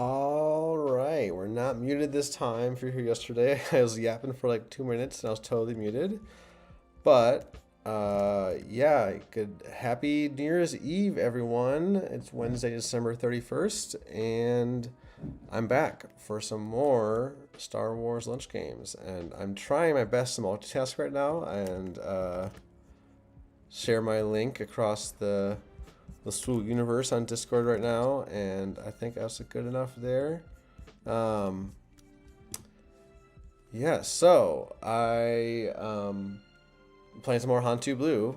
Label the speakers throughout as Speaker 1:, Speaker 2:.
Speaker 1: All right, we're not muted this time. If you're here yesterday, I was yapping for like 2 minutes and I was totally muted. But yeah, good happy New Year's Eve, everyone. It's Wednesday, December 31st, and I'm back for some more Star Wars lunch games. And I'm trying my best to multitask right now and share my link across the Swool universe on Discord right now, and I think that's good enough there. Um, yeah, so I'm playing some more Han2 Blue.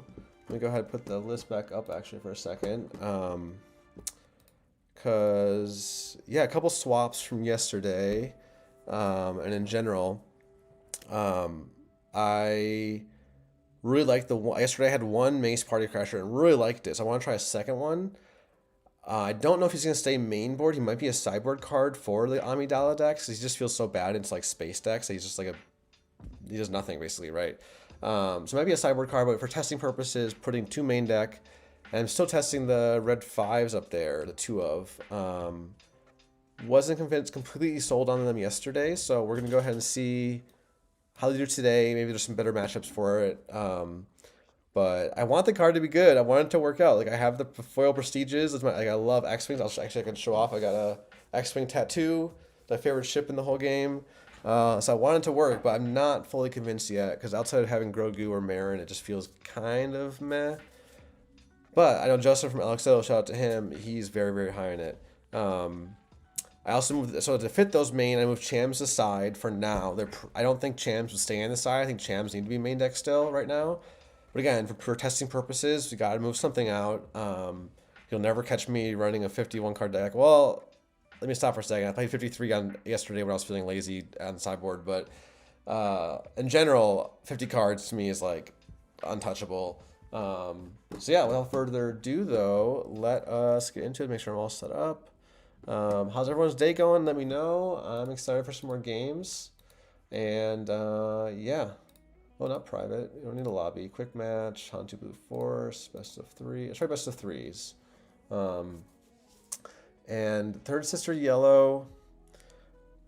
Speaker 1: Let me go ahead and put the list back up actually for a second. Cause yeah, a couple swaps from yesterday, and in general, I really liked the one. Yesterday I had one Mace Party Crasher and really liked it, so I want to try a second one. I don't know if he's going to stay main board. He might be a sideboard card for the Amidala decks. He just feels so bad into like space decks. He's just like he does nothing basically, right? So it might be a sideboard card, but for testing purposes, putting two main deck. And I'm still testing the red fives up there, the two of. Wasn't convinced, completely sold on them yesterday, so we're going to go ahead and see how they do today. Maybe there's some better matchups for it. But I want the card to be good. I want it to work out. Like I have the foil prestiges. It's I love X-Wings. Actually, I can show off. I got a X-Wing tattoo. My favorite ship in the whole game. So I want it to work, but I'm not fully convinced yet because outside of having Grogu or Marin, it just feels kind of meh. But I know Justin from alexkrez, shout out to him. He's very, very high in it. I also moved, so to fit those main, I moved Chams aside for now. I don't think Chams would stay on the side. I think Chams need to be main deck still right now. But again, for testing purposes, we got to move something out. You'll never catch me running a 51 card deck. Well, let me stop for a second. I played 53 on yesterday when I was feeling lazy on the sideboard. But in general, 50 cards to me is like untouchable. So yeah, without further ado, though, let us get into it. Make sure I'm all set up. How's everyone's day going? Let me know. I'm excited for some more games. And yeah. Oh, not private. You don't need a lobby. Quick match. Han2 Blue Force. Best of three. Let's try best of threes. And third sister yellow.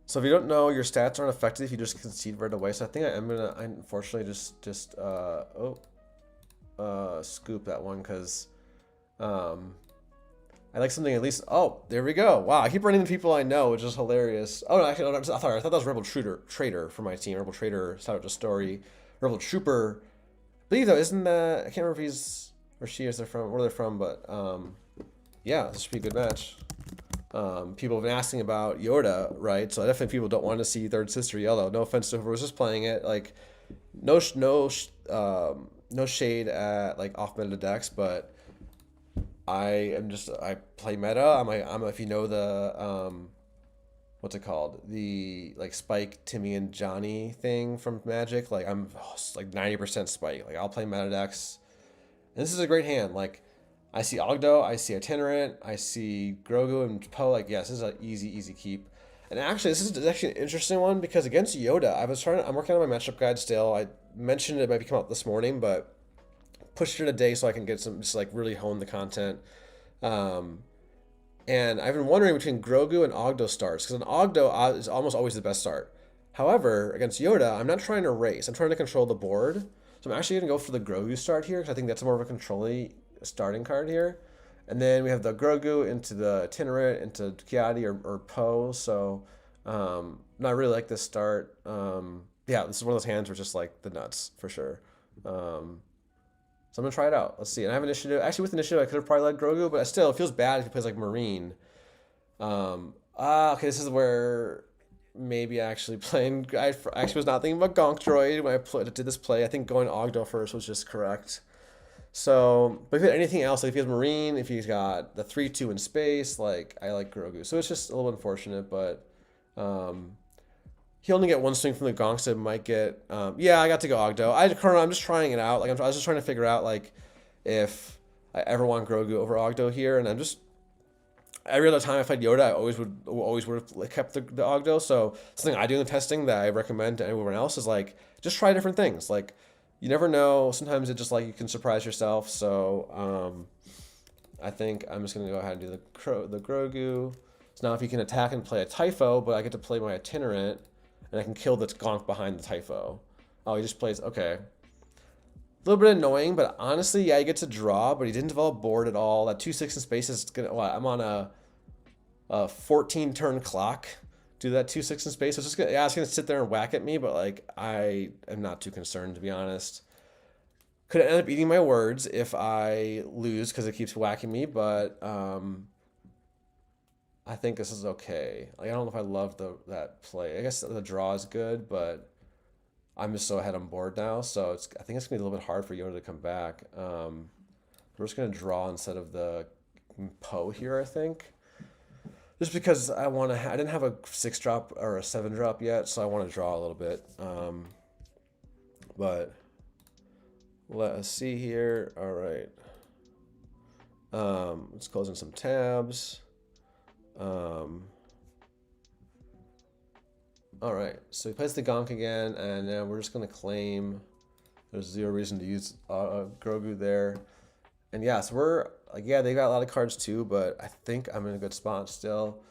Speaker 1: So if you don't know, your stats aren't affected if you just concede right away. So I think I'm gonna unfortunately just scoop that one because I like something at least. Oh, there we go. Wow, I keep running into people I know, which is hilarious. Oh, no, actually, no, I thought that was Rebel Trader for my team. Rebel Trader, shout out to Story. Rebel Trooper. I believe though, isn't that? I can't remember if he's or she is. They're from where they're from, but yeah, this should be a good match. People have been asking about Yoda, right? So definitely people don't want to see Third Sister Yellow. No offense to whoever was just playing it. Like, no shade at like off meta decks, but I play meta. I'm if you know the what's it called? The like Spike, Timmy, and Johnny thing from Magic. Like I'm like 90% Spike. Like I'll play meta decks. And this is a great hand. Like I see Ogdo, I see Itinerant, I see Grogu and Poe. Like yes, this is an easy keep. And actually, this is actually an interesting one because against Yoda, I'm working on my matchup guide still. I mentioned it might be come out this morning, but pushed it a day so I can get some just like really hone the content. And I've been wondering between Grogu and Ogdo starts because an Ogdo is almost always the best start. However, against Yoda, I'm not trying to race. I'm trying to control the board. So I'm actually going to go for the Grogu start here because I think that's more of a controlling starting card here. And then we have the Grogu into the Itinerant, into Kiadi or Poe. So I really like this start. Yeah, this is one of those hands where it's just like the nuts for sure. So I'm going to try it out. Let's see. And I have initiative. Actually, with initiative, I could have probably led Grogu, but still, it feels bad if he plays like Marine. Okay, this is where maybe actually playing. I actually was not thinking about Gonk Droid when I did this play. I think going Ogdo first was just correct. So, but if he had anything else, like if he has Marine, if he's got the 3/2 in space, like I like Grogu. So it's just a little unfortunate, but he only get one swing from the Gonk, so it might get. Yeah, I got to go Ogdo. I'm just trying it out. Like I was just trying to figure out like if I ever want Grogu over Ogdo here, and every other time I played Yoda, I always would have kept the Ogdo. So something I do in the testing that I recommend to everyone else is like just try different things. Like you never know. Sometimes it just like you can surprise yourself. So I think I'm just gonna go ahead and do the Grogu. So now if he can attack and play a Typho, but I get to play my Itinerant, and I can kill the Gonk behind the Typho. Oh, he just plays, okay. A little bit annoying, but honestly, yeah, he gets a draw, but he didn't develop board at all. That 2/6 in space is gonna, well, I'm on a 14 turn clock. Do that 2/6 in space. It's just gonna, yeah, it's gonna sit there and whack at me, but like, I am not too concerned, to be honest. Could end up eating my words if I lose because it keeps whacking me, but I think this is okay. Like, I don't know if I love that play. I guess the draw is good, but I'm just so ahead on board now, so I think it's gonna be a little bit hard for Yoda to come back. We're just gonna draw instead of the Poe here, I think, just because I didn't have a 6-drop or a 7-drop yet, so I want to draw a little bit. But let us see here. All right. Let's close in some tabs. All right, so he plays the Gonk again, and then we're just gonna claim. There's zero reason to use Grogu there, and yeah, so we're like, yeah, they got a lot of cards too, but I think I'm in a good spot still,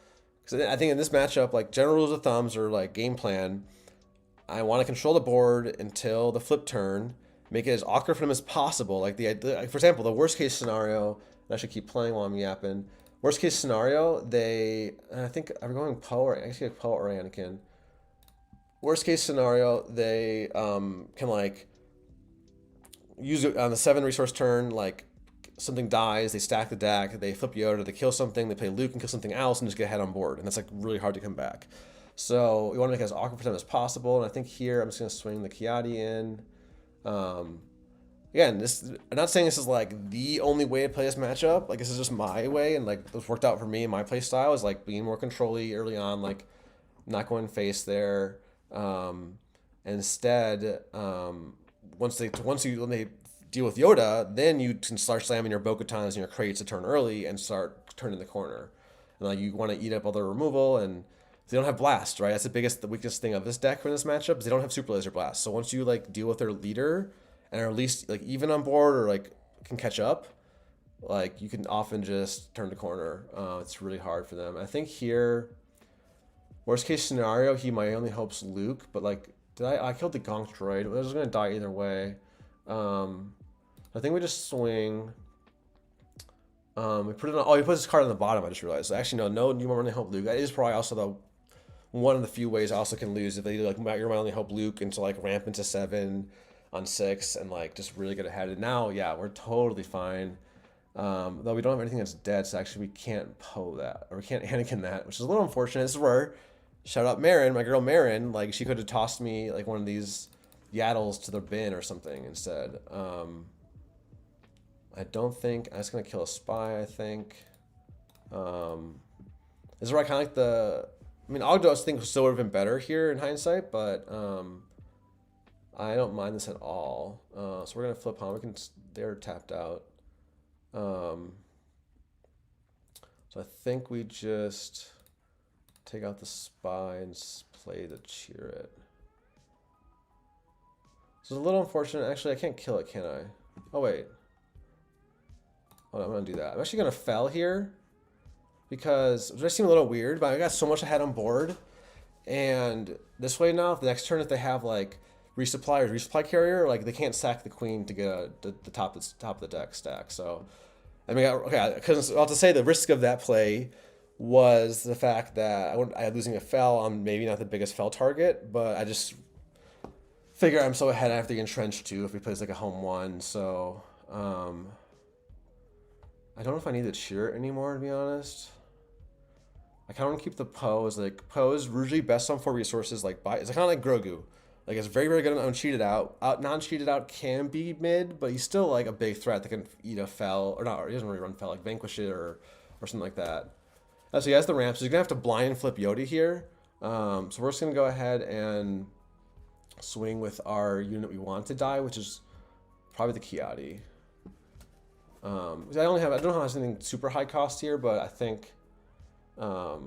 Speaker 1: because I think in this matchup, like general rules of thumbs or like game plan, I want to control the board until the flip turn, make it as awkward for them as possible. Like like for example, the worst case scenario, and I should keep playing while I'm yapping. Worst case scenario, I think I'm going Poe or actually Poe or Anakin. Worst case scenario, they can like use it on the 7 resource turn, like something dies, they stack the deck, they flip Yoda, they kill something, they play Luke and kill something else and just get ahead on board. And that's like really hard to come back. So we want to make it as awkward for them as possible. And I think here I'm just going to swing the Kiadi in. Again, I'm not saying this is like the only way to play this matchup. Like, this is just my way, and like what's worked out for me and my play style is like being more control-y early on, like not going face there. Instead, once they deal with Yoda, then you can start slamming your Bo-Katans and your crates to turn early and start turning the corner. And like you want to eat up all their removal, and they don't have blast, right? That's the weakest thing of this deck for this matchup is they don't have super laser blast. So once you like deal with their leader and are at least like even on board or like can catch up, like you can often just turn the corner. It's really hard for them. I think here, worst case scenario, he my only hope's Luke, but like I killed the Gonk droid. I was gonna die either way. I think we just swing. We put it on. Oh, he puts his card on the bottom. I just realized. So actually, no, you want to hope Luke. That is probably also the one of the few ways I also can lose if they like you're my only hope Luke into like ramp into 7 on 6 and like just really get ahead. And now, yeah, we're totally fine. Though we don't have anything that's dead, so actually we can't Poe that or we can't Anakin that, which is a little unfortunate. This is where shout out Marin, my girl Marin. Like she could have tossed me like one of these Yaddles to the bin or something instead. I don't think I'm just gonna kill a spy. I think. This is where I kind of like the. I mean, Ogdo I think still would have been better here in hindsight, but I don't mind this at all. So we're gonna flip Han. They're tapped out. So I think we just take out the spy and play the cheer it. So it's a little unfortunate. Actually, I can't kill it, can I? Oh wait. Oh, I'm gonna do that. I'm actually gonna fell here because it seem a little weird, but I got so much ahead on board. And this way now, the next turn, if they have like resupply or resupply carrier, like they can't sack the queen to get the top of the deck stack. So I mean, okay, because I'll have to say the risk of that play was the fact that I had losing a fell on maybe not the biggest fell target, but I just figure I'm so ahead I have to entrench too if he plays like a home 1. So I don't know if I need to cheer it anymore, to be honest. I kind of want to keep the Poe. Like Poe is usually best on 4 resources. Like it's kind of like Grogu. Like it's very very good on cheated out. Non-cheated out can be mid, but he's still like a big threat that can eat a fell or not. Or he doesn't really run fell, like vanquish it or something like that. So he has the ramp. So he's gonna have to blind flip Yoda here. So we're just gonna go ahead and swing with our unit we want to die, which is probably the Kiadi. I don't have anything super high cost here, but I think, yeah,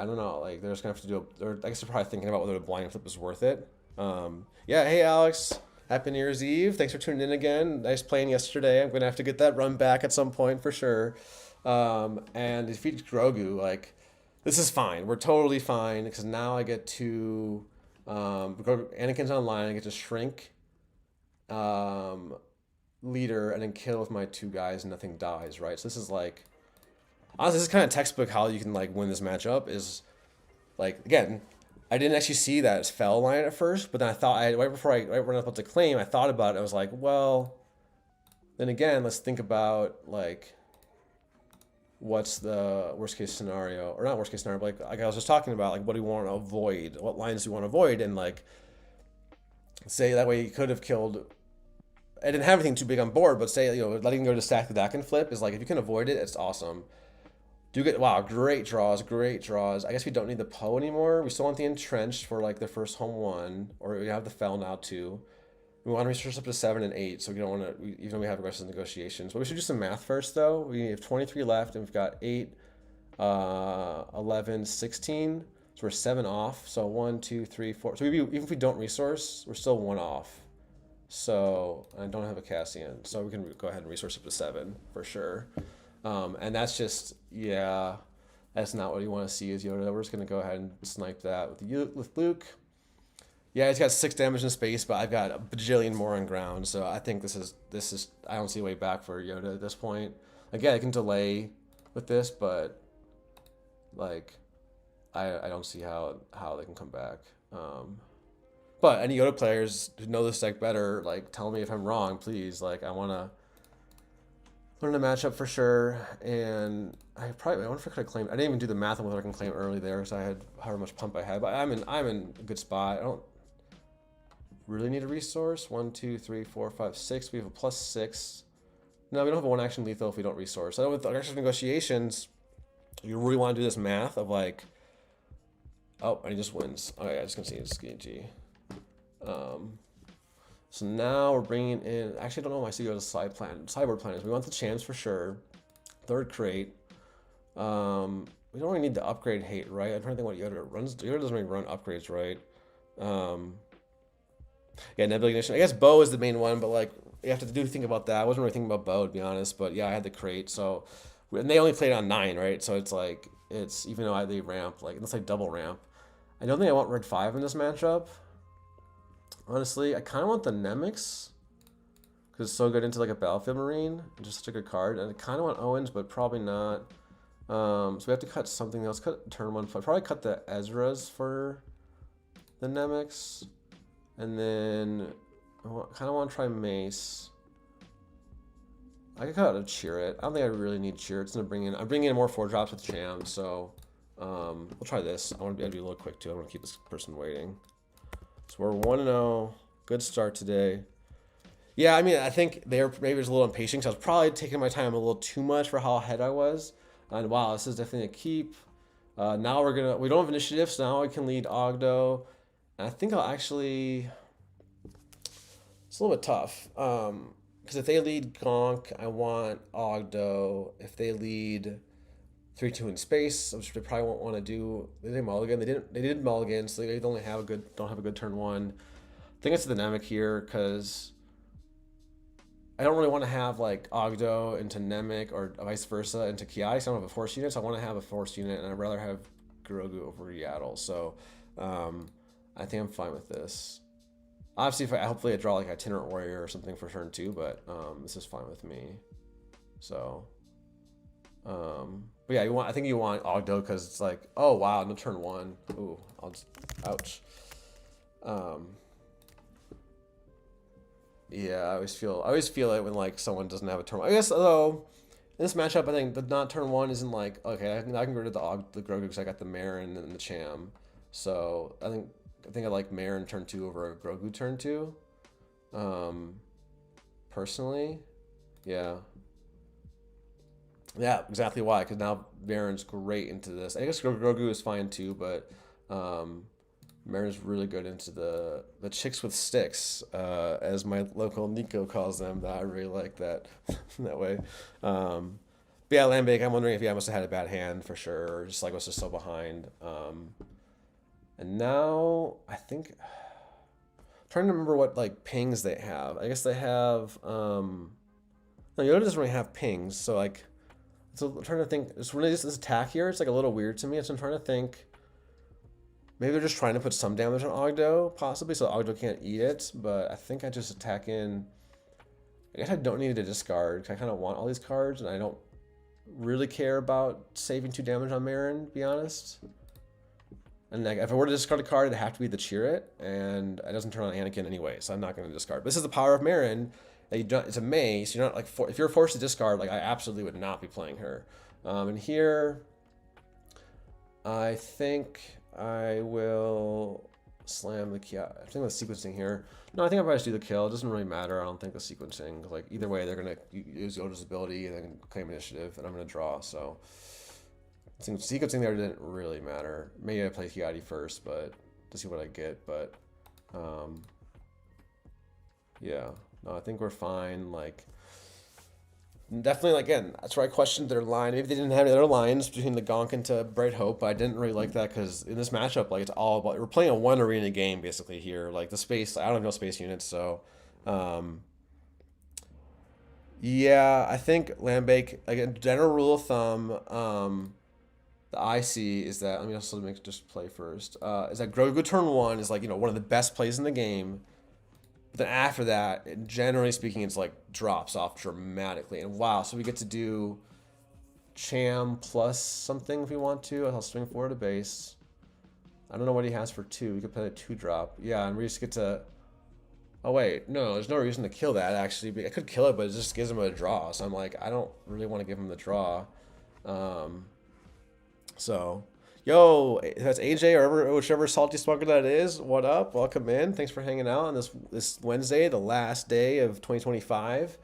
Speaker 1: I don't know. Like they're just gonna have to or I guess they're probably thinking about whether the blind flip is worth it. Yeah, hey Alex, happy New Year's Eve. Thanks for tuning in again. Nice playing yesterday. I'm gonna have to get that run back at some point for sure. And defeat Grogu, like, this is fine. We're totally fine because now I get to Anakin's online. I get to shrink leader and then kill with my 2 guys and nothing dies, right? So this is like, honestly, this is kind of textbook how you can like win this matchup. Is like, again, I didn't actually see that fell line at first, but then I thought right when I was about to claim, I thought about it. I was like, well, then again, let's think about like what's the worst case scenario, or not worst case scenario, but like I was just talking about, like, what do you want to avoid? What lines do you want to avoid? And like, say that way you could have killed. I didn't have anything too big on board, but say, letting go to stack the deck and flip is like, if you can avoid it, it's awesome. Do get, wow, great draws, great draws. I guess we don't need the Poe anymore. We still want the Entrenched for like the first home 1, or we have the Fell now too. We want to resource up to 7 and 8, so we don't want to, even though we have aggressive negotiations. But we should do some math first, though. We have 23 left, and we've got 8, 11, 16. So we're 7 off. So 1, 2, 3, 4. So even if we don't resource, we're still 1 off. So I don't have a Cassian, so we can go ahead and resource up to 7 for sure. And that's just, yeah, that's not what you want to see as Yoda. We're just going to go ahead and snipe that with Luke. Yeah, he's got 6 damage in space, but I've got a bajillion more on ground. So I think this is I don't see a way back for Yoda at this point. Again, I can delay with this, but like I don't see how they can come back. But any Yoda players who know this deck better, like, tell me if I'm wrong, please. Like, I want to learn the matchup for sure. And I wonder if I could have claimed. I didn't even do the math on whether I can claim early there, because I had however much pump I had. But I'm in a good spot. I don't really need a resource. 1, 2, 3, 4, 5, 6. We have a +6. No, we don't have a 1 action lethal if we don't resource. So with aggressive negotiations, you really want to do this math of like, oh, and he just wins. Oh yeah, I just can see it's G. So now we're bringing in, actually I don't know if I see go to sideboard plan is. We want the champs for sure. 3rd crate. We don't really need the upgrade hate, right? I'm trying to think what Yoda runs. Yoda doesn't really run upgrades, right? Yeah, Nebula Ignition. I guess Bow is the main one, but like, you have to think about that. I wasn't really thinking about Bow, to be honest, but yeah, I had the crate. So, and they only played on 9, right? So it's like, even though they ramp, like, it's like double ramp. I don't think I want red 5 in this matchup. Honestly, I kind of want the Nemix, because it's so good into like a Battlefield Marine. Just such a good card. And I kind of want Owens, but probably not. So we have to cut something else. Cut turn 1. Probably cut the Ezra's for the Nemix. And then I kind of want to try Mace. I could cut out a Chirrut. I don't think I really need Chirrut. I'm bringing in more 4-drops with Cham, so we'll try this. I want to be a little quick too. I don't want to keep this person waiting. So we're 1-0. Good start today. Yeah, I mean, I think they're maybe just a little impatient, because I was probably taking my time a little too much for how ahead I was. And wow, this is definitely a keep. Now we don't have initiative, so now I can lead Ogdo. And I think I'll actually, it's a little bit tough. Because if they lead Gonk, I want Ogdo. If they lead 3-2 in space, which they probably won't want to do. They did mulligan. They did mulligan, so they don't have a good turn 1. I think it's the Namek here, because I don't really want to have like Ogdo into Namek or vice versa into Kiai. So I don't have a force unit, so I want to have a force unit, and I'd rather have Grogu over Yaddle. So I think I'm fine with this. Obviously, hopefully I draw like Itinerant Warrior or something for turn 2, but this is fine with me. So. But yeah, I think you want Ogdo, because it's like, oh wow, no turn 1. Ooh, ouch. Yeah, I always feel it when like someone doesn't have a turn 1. I guess though, in this matchup, I think the not turn 1 isn't like, okay, I can get rid of the Grogu because I got the Marin and the Cham. So I think I like Marin turn 2 over a Grogu turn 2. Personally, yeah. Yeah, exactly why. Because now Marin's great into this. I guess Grogu is fine too, but Marin's really good into the chicks with sticks, as my local Nico calls them. That I really like that that way. But yeah, Lambake, I'm wondering if I must have had a bad hand for sure, or just like was just so behind. And now I think I'm trying to remember what like pings they have. I guess they have no, Yoda doesn't really have pings, so like I So I'm trying to think. It's really just this attack here. It's like a little weird to me. So I'm trying to think. Maybe they're just trying to put some damage on Ogdo, possibly, so Ogdo can't eat it. But I think I just attack in. I guess I don't need to discard, because I kind of want all these cards, and I don't really care about saving 2 damage on Marin, to be honest. And like, if I were to discard a card, it'd have to be the Cheer It, and it doesn't turn on Anakin anyway, so I'm not going to discard. But this is the power of Marin. That you don't, it's a Mace. You're not like if you're forced to discard, like I absolutely would not be playing her. And here, I think I will slam the kill. I think with sequencing here. No, I think I'll probably just do the kill. It doesn't really matter. I don't think the sequencing. Like either way, they're gonna use Yoda's ability and then claim initiative, and I'm gonna draw. So sequencing there didn't really matter. Maybe I play Kiadi first, but to see what I get. But yeah, no, I think we're fine. Like. Definitely, again, that's where I questioned their line. Maybe they didn't have any other lines between the Gonk and to Bright Hope, but I didn't really like that because in this matchup, like, it's all about... We're playing a 1 arena game, basically, here. Like, the space... I don't have no space units, so... yeah, I think Lambake... Like, a general rule of thumb, the IC is that... Let me also just play first. Is that Grogu turn 1 is, like, you know, one of the best plays in the game. But then after that, generally speaking, it's like drops off dramatically. And wow, so we get to do Cham plus something if we want to. I'll swing forward to base. I don't know what he has for 2. We could play a 2-drop. Yeah, and we just get to... Oh wait, no, there's no reason to kill that actually. I could kill it, but it just gives him a draw. So I'm like, I don't really want to give him the draw. So... Yo, that's AJ or whichever salty smuggler that is. What up? Welcome in. Thanks for hanging out on this Wednesday, the last day of 2025.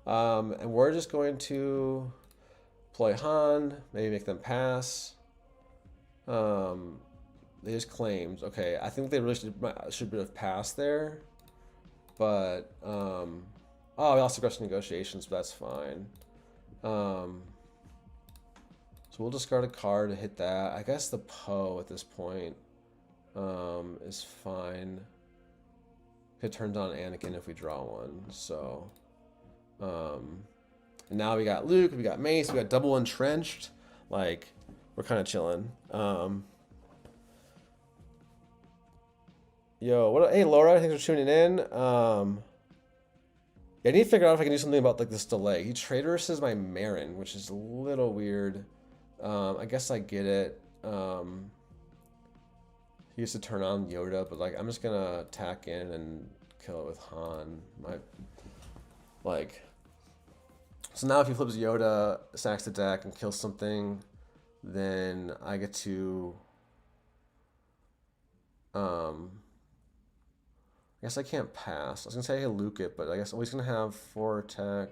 Speaker 1: And we're just going to play Han, maybe make them pass. They just claimed. Okay, I think they really should have passed there. But oh, we also got some negotiations, but that's fine. So we'll discard a card to hit that. I guess the Poe at this point is fine. It turns on Anakin if we draw one. So, and now we got Luke, we got Mace, we got double entrenched. Like, we're kind of chilling. Yo, what? Hey, Laura, thanks for tuning in. Yeah, I need to figure out if I can do something about like this delay. He traitorous my Marin, which is a little weird. I guess I get it. He used to turn on Yoda, but like I'm just gonna attack in and kill it with Han. So now if he flips Yoda, sacks the deck, and kills something, then I get to. I guess I can't pass. I was gonna say I can Luke it, but I guess I'm always gonna have 4 attack.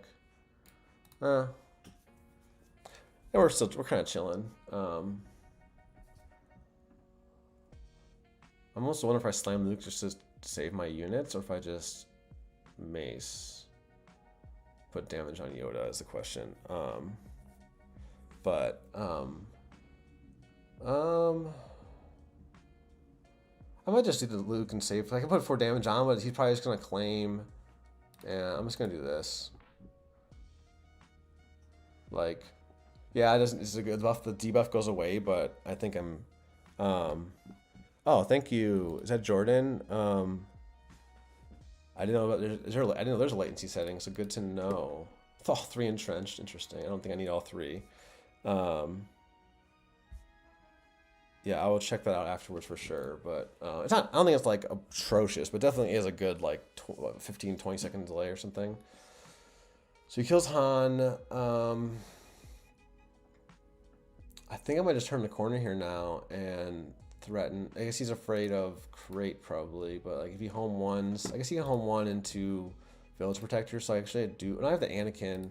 Speaker 1: And we're kind of chilling. I'm almost wondering if I slam Luke just to save my units, or if I just Mace. Put damage on Yoda is the question. I might just do the Luke and save. I can put 4 damage on, but he's probably just gonna claim. And I'm just gonna do this. Like. Yeah, it doesn't. It's a good buff. The debuff goes away, but I think I'm. Oh, thank you. Is that Jordan? I didn't know about. I didn't know there's a latency setting, so good to know. It's all 3 entrenched. Interesting. I don't think I need all 3. Yeah, I will check that out afterwards for sure. But it's not. I don't think it's like atrocious, but definitely is a good like 15-20 second delay or something. So he kills Han. I think I might just turn the corner here now and threaten. I guess he's afraid of Crate probably, but like if he home ones, I guess he can home 1 into Village Protector. So I actually do. And I have the Anakin.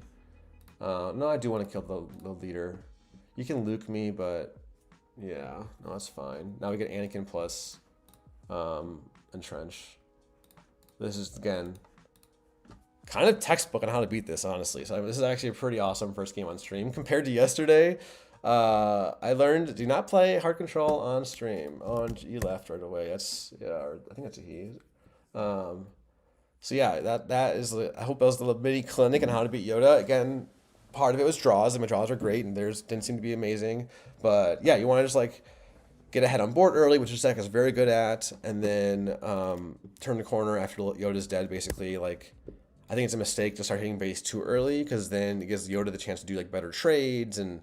Speaker 1: No, I do want to kill the leader. You can Luke me, but yeah, no, that's fine. Now we get Anakin plus Entrench. This is again kind of textbook on how to beat this, honestly. So this is actually a pretty awesome first game on stream compared to yesterday. I learned do not play hard control on stream. Oh, and you left right away. That's I think that's a he. So yeah, that is. I hope that was the mini clinic on how to beat Yoda. Again, part of it was draws, and my draws are great, and theirs didn't seem to be amazing. But yeah, you want to just like get ahead on board early, which this deck is very good at, and then turn the corner after Yoda's dead. Basically, like I think it's a mistake to start hitting base too early because then it gives Yoda the chance to do like better trades and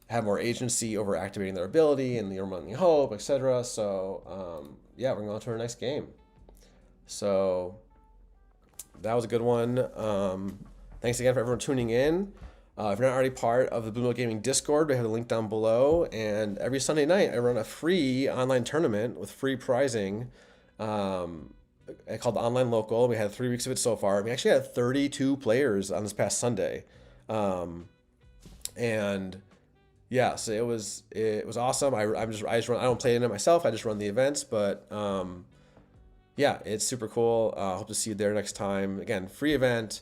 Speaker 1: have more agency over activating their ability and the Unrelenting Hope, etc. So yeah, we're going on to our next game. So that was a good one. Thanks again for everyone tuning in. If you're not already part of the Blue Gaming Discord, we have the link down below. And every Sunday night, I run a free online tournament with free prizing called the Online Local. We had 3 weeks of it so far. We actually had 32 players on this past Sunday. And yeah, so it was awesome. I don't play in it myself. I just run the events, but yeah, it's super cool. Hope to see you there next time. Again, free event.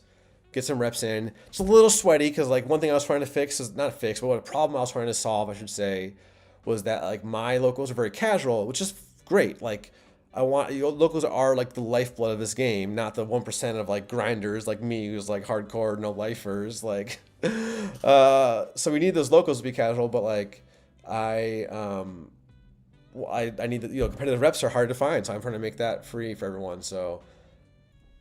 Speaker 1: Get some reps in. It's a little sweaty because like one thing I was trying to fix is not fix, but what a problem I was trying to solve, I should say, was that like my locals are very casual, which is great. Like locals are like the lifeblood of this game, not the 1% of like grinders like me who's like hardcore no lifers. Like, so we need those locals to be casual, but like I need the competitive reps are hard to find, so I'm trying to make that free for everyone. So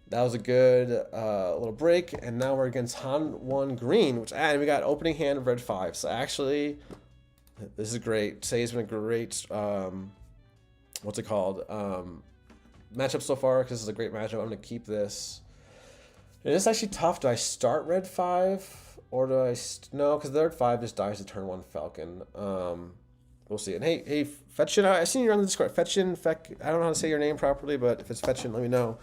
Speaker 1: that was a good little break, and now we're against Han1 Green, and we got opening hand of red 5. So actually, this is great. Say's been a great, what's it called, matchup so far, because this is a great matchup. I'm going to keep this. It is actually tough. Do I start red 5, or do I, no, because the red 5 just dies to turn 1 Falcon. We'll see. And hey, Fetchin, I've seen you on the Discord. Fetchin, I don't know how to say your name properly, but if it's Fetchin, let me know.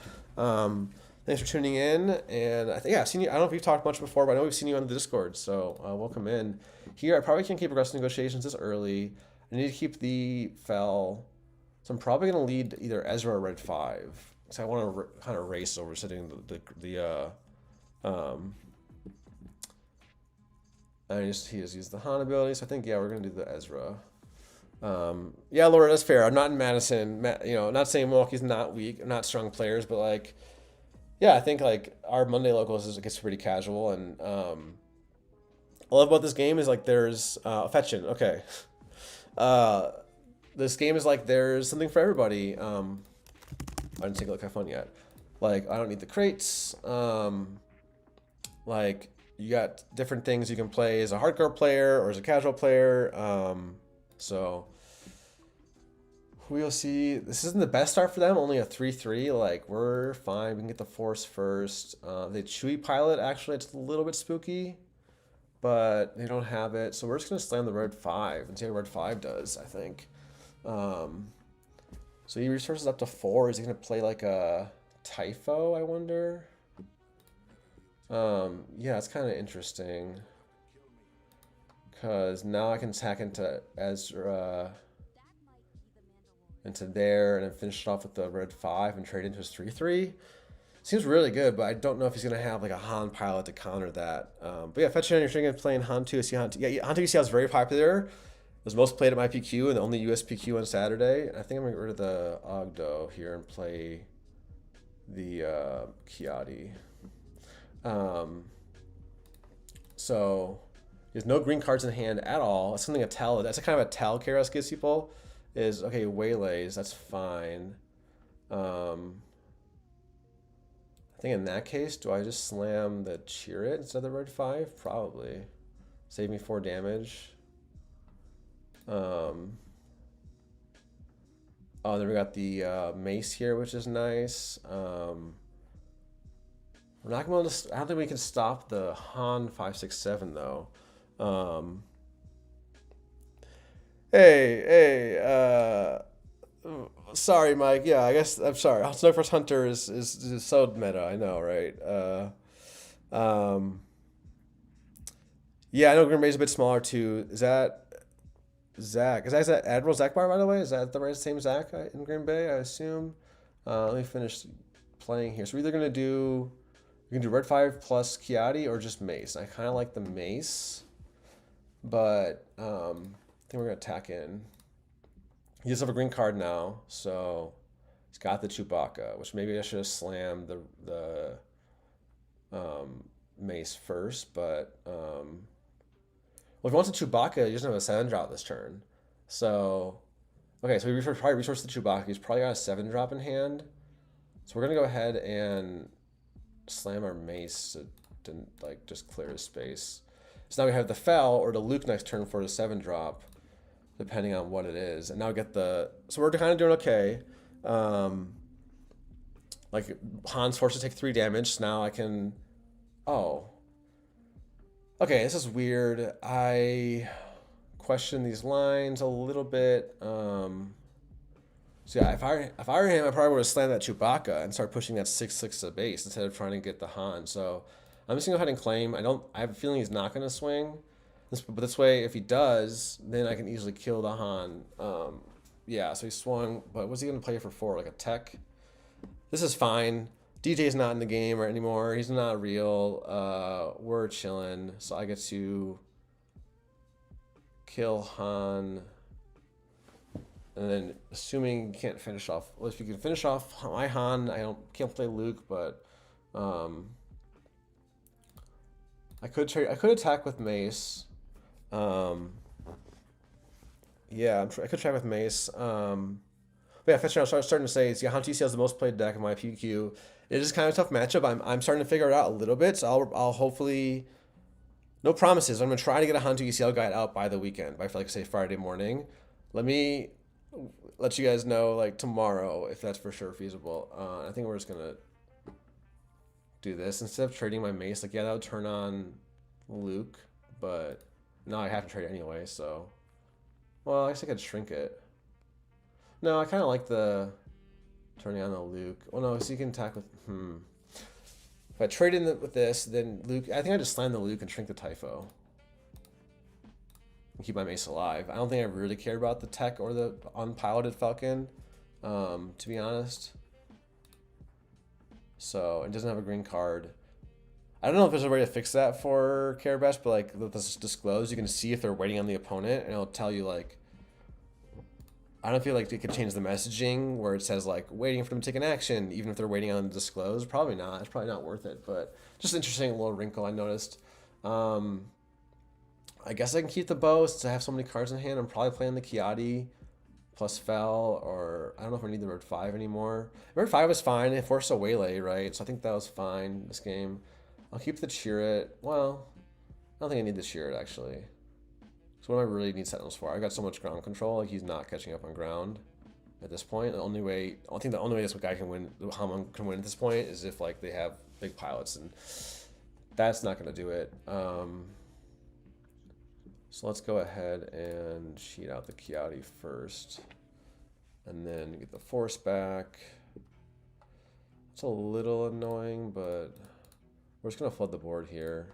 Speaker 1: Thanks for tuning in, and I think I've seen you. I don't know if we've talked much before, but I know we've seen you on the Discord, so welcome in. Here, I probably can't keep progressive negotiations this early. I need to keep the Fel, so I'm probably going to lead either Ezra or Red 5, because I want to kind of race over sitting he has used the Han ability, so I think, yeah, we're going to do the Ezra. Yeah, Laura, that's fair. I'm not in Madison. Not saying Milwaukee's not weak, not strong players, but like, yeah, I think like our Monday locals gets pretty casual, and what I love about this game is like there's Fetchin. Okay, this game is like there's something for everybody. I didn't take a look at fun yet. Like I don't need the crates. Like you got different things you can play as a hardcore player or as a casual player. So we'll see. This isn't the best start for them. Only a 3-3. Like we're fine. We can get the Force first. The Chewie pilot actually, it's a little bit spooky, but they don't have it. So we're just gonna slam the red 5 and see how red 5 does. I think. So he resources up to 4. Is he gonna play like a Typho? I wonder. Yeah, it's kind of interesting. Because now I can attack into Ezra, into there, and then finish it off with the red 5 and trade into his 3-3. Seems really good, but I don't know if he's going to have like a Han pilot to counter that. But yeah, Fetchin, you're thinking of playing Han2. I see Han2. Yeah, Han2 UCL is very popular. It was most played at my PQ and the only USPQ on Saturday. And I think I'm going to get rid of the Ogdo here and play the Kiadi. So he has no green cards in hand at all. That's something a Tal. That's a kind of a Tal Keras gives people. Is okay, waylays. That's fine. I think in that case, do I just slam the Chirrut instead of the red 5? Probably. Save me 4 damage. Oh, then we got the Mace here, which is nice. We're not going to. I don't think we can stop the Han 567 though. Sorry, Mike. Yeah, I guess I'm sorry. Snow First Hunter is so meta. I know, right? Yeah, I know Green Bay's a bit smaller too. Is that Zach? Is that Admiral Zach Bar, by the way? Is that the right same Zach in Green Bay? I assume. Let me finish playing here. So we're either gonna do. We can do red 5 plus Kiadi or just Mace. I kind of like the Mace, but I think we're going to attack in. He does have a green card now, so he's got the Chewbacca, which maybe I should have slammed the Mace first, but well, if he wants a Chewbacca, he doesn't have a 7-drop this turn. So, okay, so we probably resource the Chewbacca. He's probably got a 7-drop in hand. So we're gonna go ahead and slam our Mace to like just clear his space. So now we have the Fel or the Luke next turn for the 7-drop, depending on what it is. And now we get the, so we're kind of doing okay. Like Han's forced to take 3 damage. So now I can, oh, okay, this is weird. I question these lines a little bit. So yeah, if I were him, I probably would have slammed that Chewbacca and start pushing that 6/6 to base instead of trying to get the Han. So I'm just gonna go ahead and claim. I have a feeling he's not gonna swing. But this way, if he does, then I can easily kill the Han. Yeah, so he swung, but what's he gonna play for 4? Like a tech? This is fine. DJ's not in the game anymore. He's not real. We're chilling. So I get to kill Han. And then assuming you can't finish off, well, if you can finish off my Han, can't play Luke, but I could attack with Mace. Yeah, I could try with Mace. But yeah, Fetcher, I was starting to say, yeah, Han2 has the most played deck in my PQ. It is kind of a tough matchup. I'm starting to figure it out a little bit, so I'll hopefully, no promises. I'm gonna try to get a Han2 ECL guide out by the weekend, by like say Friday morning. Let me let you guys know like tomorrow if that's for sure feasible. I think we're just gonna do this instead of trading my Mace. Like, yeah, that would turn on Luke, but no, I have to trade it anyway. So, well, I guess I could shrink it. No, I kind of like the turning on the Luke. Well, no, so you can attack with If I trade in with this, then Luke. I think I just slam the Luke and shrink the Typho. Keep my Mace alive. I don't think I really care about the tech or the unpiloted Falcon, to be honest. So it doesn't have a green card. I don't know if there's a way to fix that for Carabash, but like let's disclose, you can see if they're waiting on the opponent, and it'll tell you like. I don't feel like it could change the messaging where it says like waiting for them to take an action, even if they're waiting on disclose. Probably not. It's probably not worth it. But just interesting little wrinkle I noticed. I guess I can keep the bow since I have so many cards in hand. I'm probably playing the Kiadi plus Fel, or I don't know if I need the Bird 5 anymore. Bird 5 was fine. It forced a Waylay, right? So I think that was fine this game. I'll keep the Chirrut. Well, I don't think I need the Chirrut actually. So what do I really need Sentinels for? I got so much ground control. Like he's not catching up on ground at this point. I think the only way this guy can win, Han1 can win at this point, is if like they have big pilots, and that's not gonna do it. So let's go ahead and cheat out the Kiadi first, and then get the Force back. It's a little annoying, but we're just gonna flood the board here.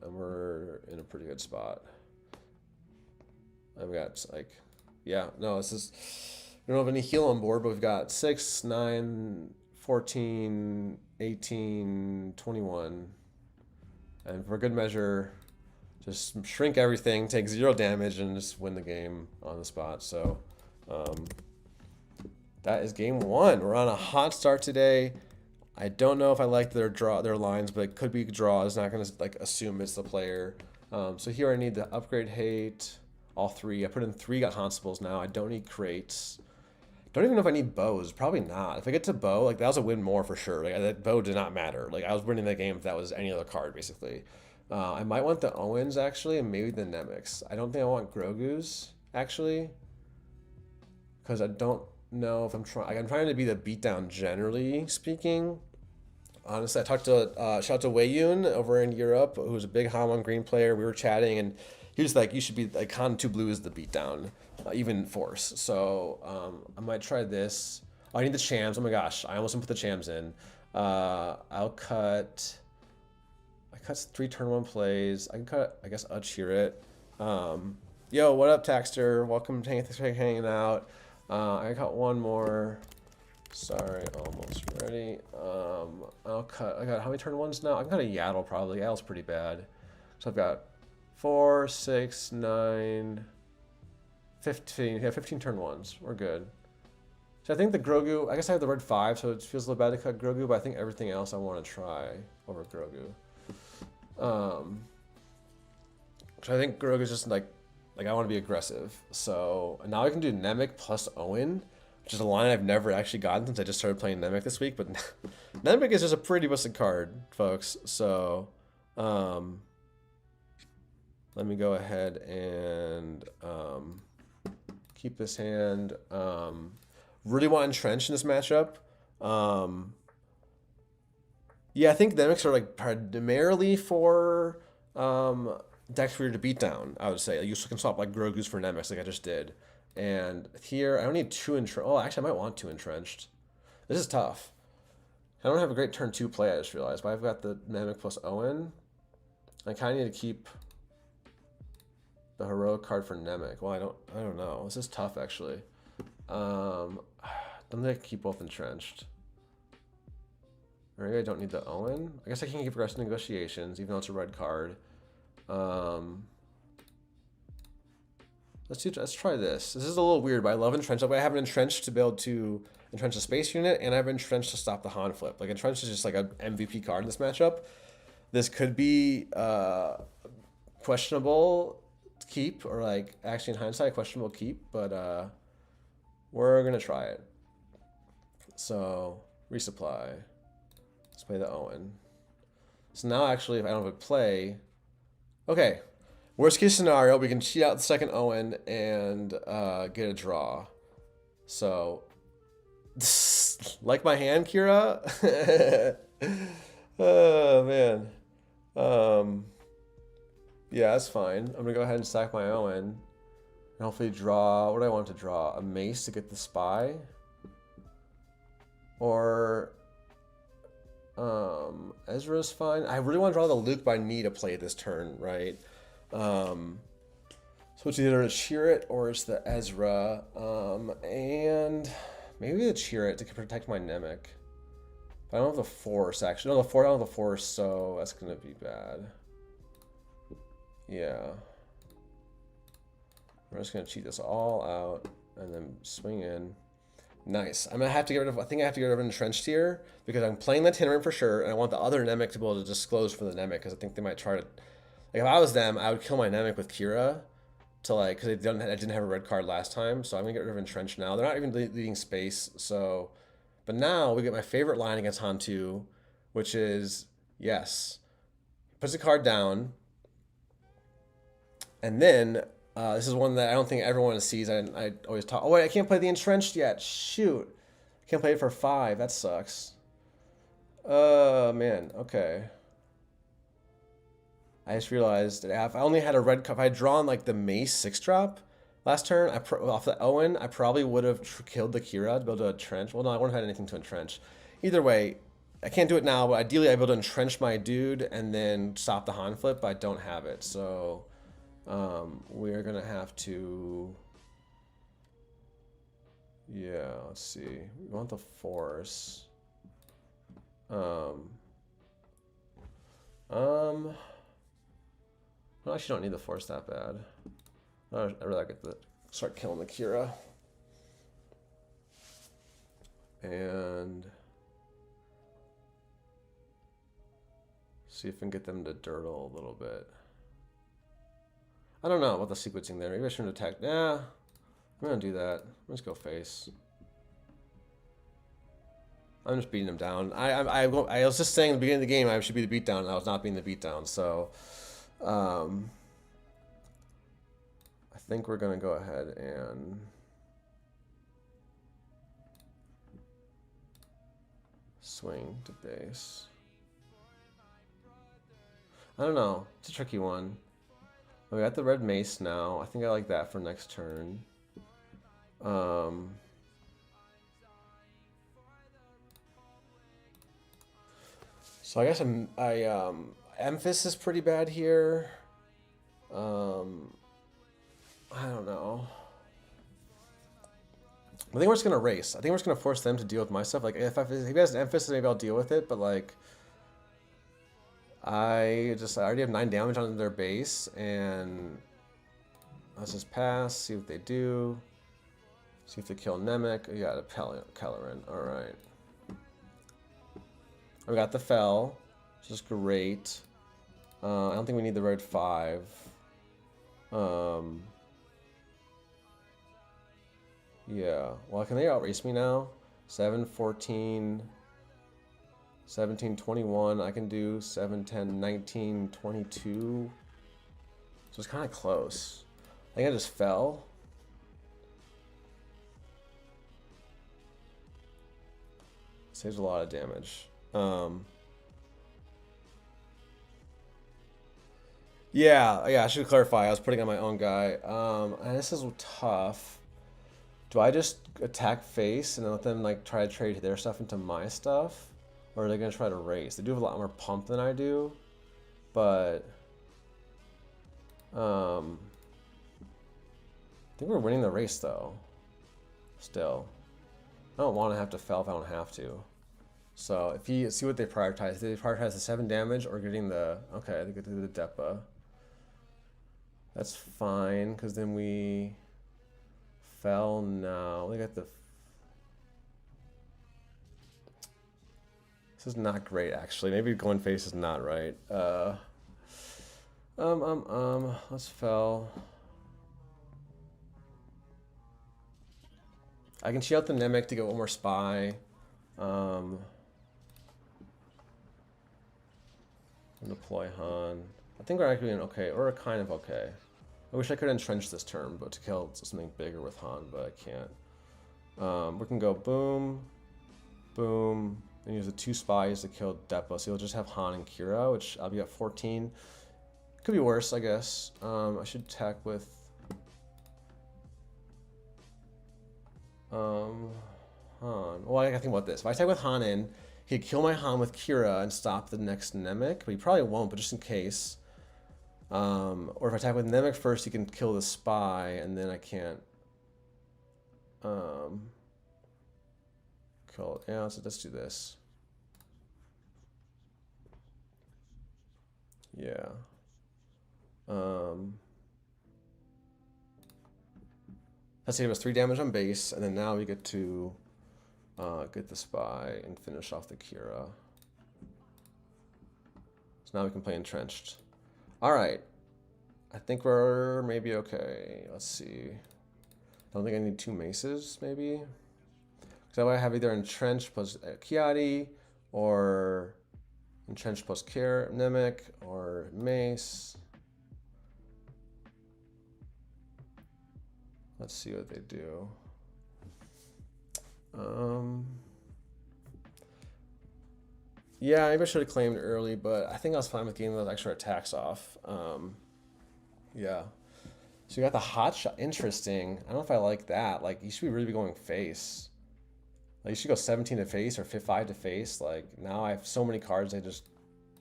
Speaker 1: And we're in a pretty good spot. I've got like, yeah, no, this is, we don't have any heal on board, but we've got 6, 9, 14, 18, 21. And for good measure, just shrink everything, take 0 damage, and just win the game on the spot. So that is game 1. We're on a hot start today. I don't know if I like their lines, but it could be draw. It's not gonna like assume it's the player. So here I need the upgrade hate, all 3. I put in 3 got constables now. I don't need crates. Don't even know if I need bows. Probably not. If I get to bow, like that was a win more for sure. Like that bow did not matter. Like I was winning the game if that was any other card basically. I might want the Owens actually, and maybe the Nemix. I don't think I want Grogu's actually, because I don't know if I'm trying to be the beatdown generally speaking. Honestly, I talked to shout out to Wei-Yun over in Europe, who's a big Han1 Green player. We were chatting, and he was like, "You should be like Han2 Blue is the beatdown, even Force." So I might try this. Oh, I need the Chams. Oh my gosh, I almost didn't put the Chams in. I'll cut. I cut 3 turn 1 plays. I can cut, I guess, a Chirrut. Yo, what up, Taxter? Welcome, thanks for hanging out. I got one more. Sorry, almost ready. I'll cut. I got how many turn 1s now? I can cut a Yaddle probably. Yaddle's pretty bad. So I've got 4, 6, 9, 15. Yeah, 15 turn 1s. We're good. So I think the Grogu, I guess I have the red 5, so it feels a little bad to cut Grogu, but I think everything else I want to try over Grogu. So I think Grogu's just like I want to be aggressive. So now I can do Namek plus Owen, which is a line I've never actually gotten since I just started playing Namek this week. But Namek is just a pretty busted card, folks. So let me go ahead and keep this hand. Really want Entrench in this matchup. Yeah, I think Nemeks are like primarily for decks for you to beat down, I would say. Like, you can swap like Grogu's for Nemeks like I just did. And here, I don't need 2 entrenched. Oh, actually, I might want 2 entrenched. This is tough. I don't have a great turn 2 play, I just realized. But I've got the Namek plus Owen. I kind of need to keep the heroic card for Namek. Well, I don't know. This is tough, actually. Don't think I can keep both entrenched. Or maybe I don't need the Owen. I guess I can keep aggressive negotiations, even though it's a red card. Let's try this. This is a little weird, but I love Entrench. I have an Entrench to be able to entrench a space unit, and I have Entrench to stop the Han flip. Like, Entrench is just like an MVP card in this matchup. This could be questionable keep, or like, actually in hindsight, questionable keep, but we're gonna try it. So, resupply. Let's play the Owen. So now actually, if I don't have a play, okay. Worst case scenario, we can cheat out the second Owen and get a draw. So, like my hand, Kira? Oh, man. Yeah, that's fine. I'm going to go ahead and sack my Owen. And hopefully draw, what do I want to draw? A Mace to get the Spy? Or Ezra's fine. I really want to draw the Luke by me to play this turn, right? So it's either a Chirrut or it's the Ezra. And maybe the Chirrut to protect my Namek. But I don't have the Force, actually. No, I don't have the Force, so that's going to be bad. Yeah. We're just going to cheat this all out and then swing in. Nice. I'm gonna have to get rid of. I think I have to get rid of Entrenched here because I'm playing the Tinnerin for sure, and I want the other Namek to be able to disclose for the Namek because I think they might try to. Like if I was them, I would kill my Namek with Kira, to like because I didn't have a red card last time, so I'm gonna get rid of Entrenched now. They're not even leaving space, so. But now we get my favorite line against Han2, which is yes, puts the card down, and then. This is one that I don't think everyone sees. I always talk. Oh wait, I can't play the Entrenched yet. Shoot, I can't play it for 5. That sucks. Man. Okay. I just realized that if I only had a red cup, if I had drawn like the Mace 6-drop last turn, off the Owen, I probably would have killed the Kira to be able to entrench. Well, no, I wouldn't have had anything to entrench. Either way, I can't do it now. But ideally, I'd be able to entrench my dude and then stop the Han flip. But I don't have it, so. We're gonna have to, yeah, let's see. We want the Force. I actually don't need the Force that bad. I really get to start killing the Kira. And see if we can get them to dirtle a little bit. I don't know about the sequencing there. Maybe I shouldn't attack. Yeah, I'm gonna do that. Let's go face. I'm just beating him down. I was just saying at the beginning of the game I should be the beatdown, and I was not being the beatdown. So, I think we're gonna go ahead and swing to base. I don't know. It's a tricky one. We got the red Mace now. I think I like that for next turn. So I guess Emphas is pretty bad here. I don't know. I think we're just gonna race. I think we're just gonna force them to deal with my stuff. Like if he has an Emphasis, maybe I'll deal with it. But like. I already have 9 damage on their base, and let's just pass, see what they do. See if they kill Nemec. You got a Kelleran. Alright. We got the Fell, which is great. I don't think we need the red 5. Yeah. Well, can they outrace me now? 7, 14, 17, 21. I can do 7, 10, 19, 22. So it's kind of close. I think I just fell. Saves a lot of damage. Yeah, I should clarify. I was putting on my own guy. And this is tough. Do I just attack face and then let them like try to trade their stuff into my stuff? Or are they gonna try to race? They do have a lot more pump than I do, but I think we're winning the race though. Still, I don't want to have to fail if I don't have to. So if you see what they prioritize, they prioritize the 7 damage or getting the they get to do the Depa. That's fine because then we fell now. They got the. This is not great, actually. Maybe going face is not right. Let's fell. I can cheat out the Nemec to get one more spy. Deploy Han. I think we're actually in okay, or kind of okay. I wish I could entrench this turn, but to kill something bigger with Han, but I can't. We can go boom, boom, and use the 2 spies to kill Depa. So you'll just have Han and Kira, which I'll be at 14. Could be worse, I guess. I should attack with Han. Well, I gotta think about this. If I attack with Han in, he'd kill my Han with Kira and stop the next Nemec, but he probably won't, but just in case. Or if I attack with Nemec first, he can kill the spy, and then I can't kill. Yeah, let's do this. Yeah. Let's say it was 3 damage on base, and then now we get to get the spy and finish off the Kira. So now we can play entrenched. All right, I think we're maybe okay. Let's see. I don't think I need 2 maces, maybe. Because I have either entrenched plus Kiadi, or entrenched plus Nemec, or mace. Let's see what they do. Yeah, maybe I should have claimed early, but I think I was fine with getting those extra attacks off. Yeah. So you got the hot shot. Interesting. I don't know if I like that. Like, you should really be going face. Like, you should go 17 to face or 5 to face. Like, now I have so many cards, I just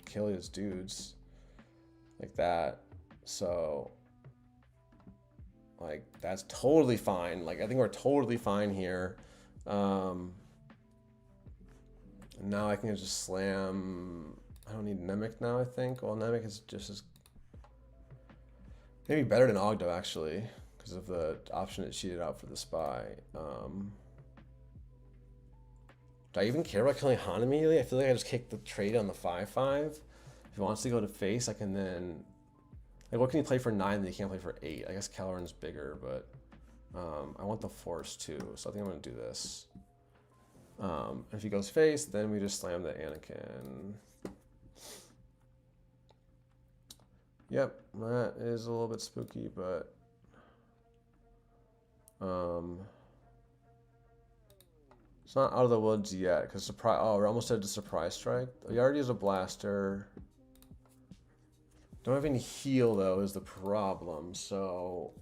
Speaker 1: kill his dudes. Like that. So, like, that's totally fine. Like, I think we're totally fine here. Now I can just slam. I don't need Nemec now, I think. Well, Nemec is just as maybe better than Ogdo, actually, because of the option it cheated out for the spy. Do I even care about killing Han immediately? I feel like I just kicked the trade on the 5/5. If he wants to go to face, I can then. Like, what can he play for 9 that he can't play for 8? I guess Kelleran's bigger, but I want the force too, so I think I'm gonna do this. If he goes face, then we just slam the Anakin. Yep, that is a little bit spooky, but it's not out of the woods yet, because surprise. Oh, we're almost at the surprise strike. He already has a blaster. Don't have any heal though is the problem. So,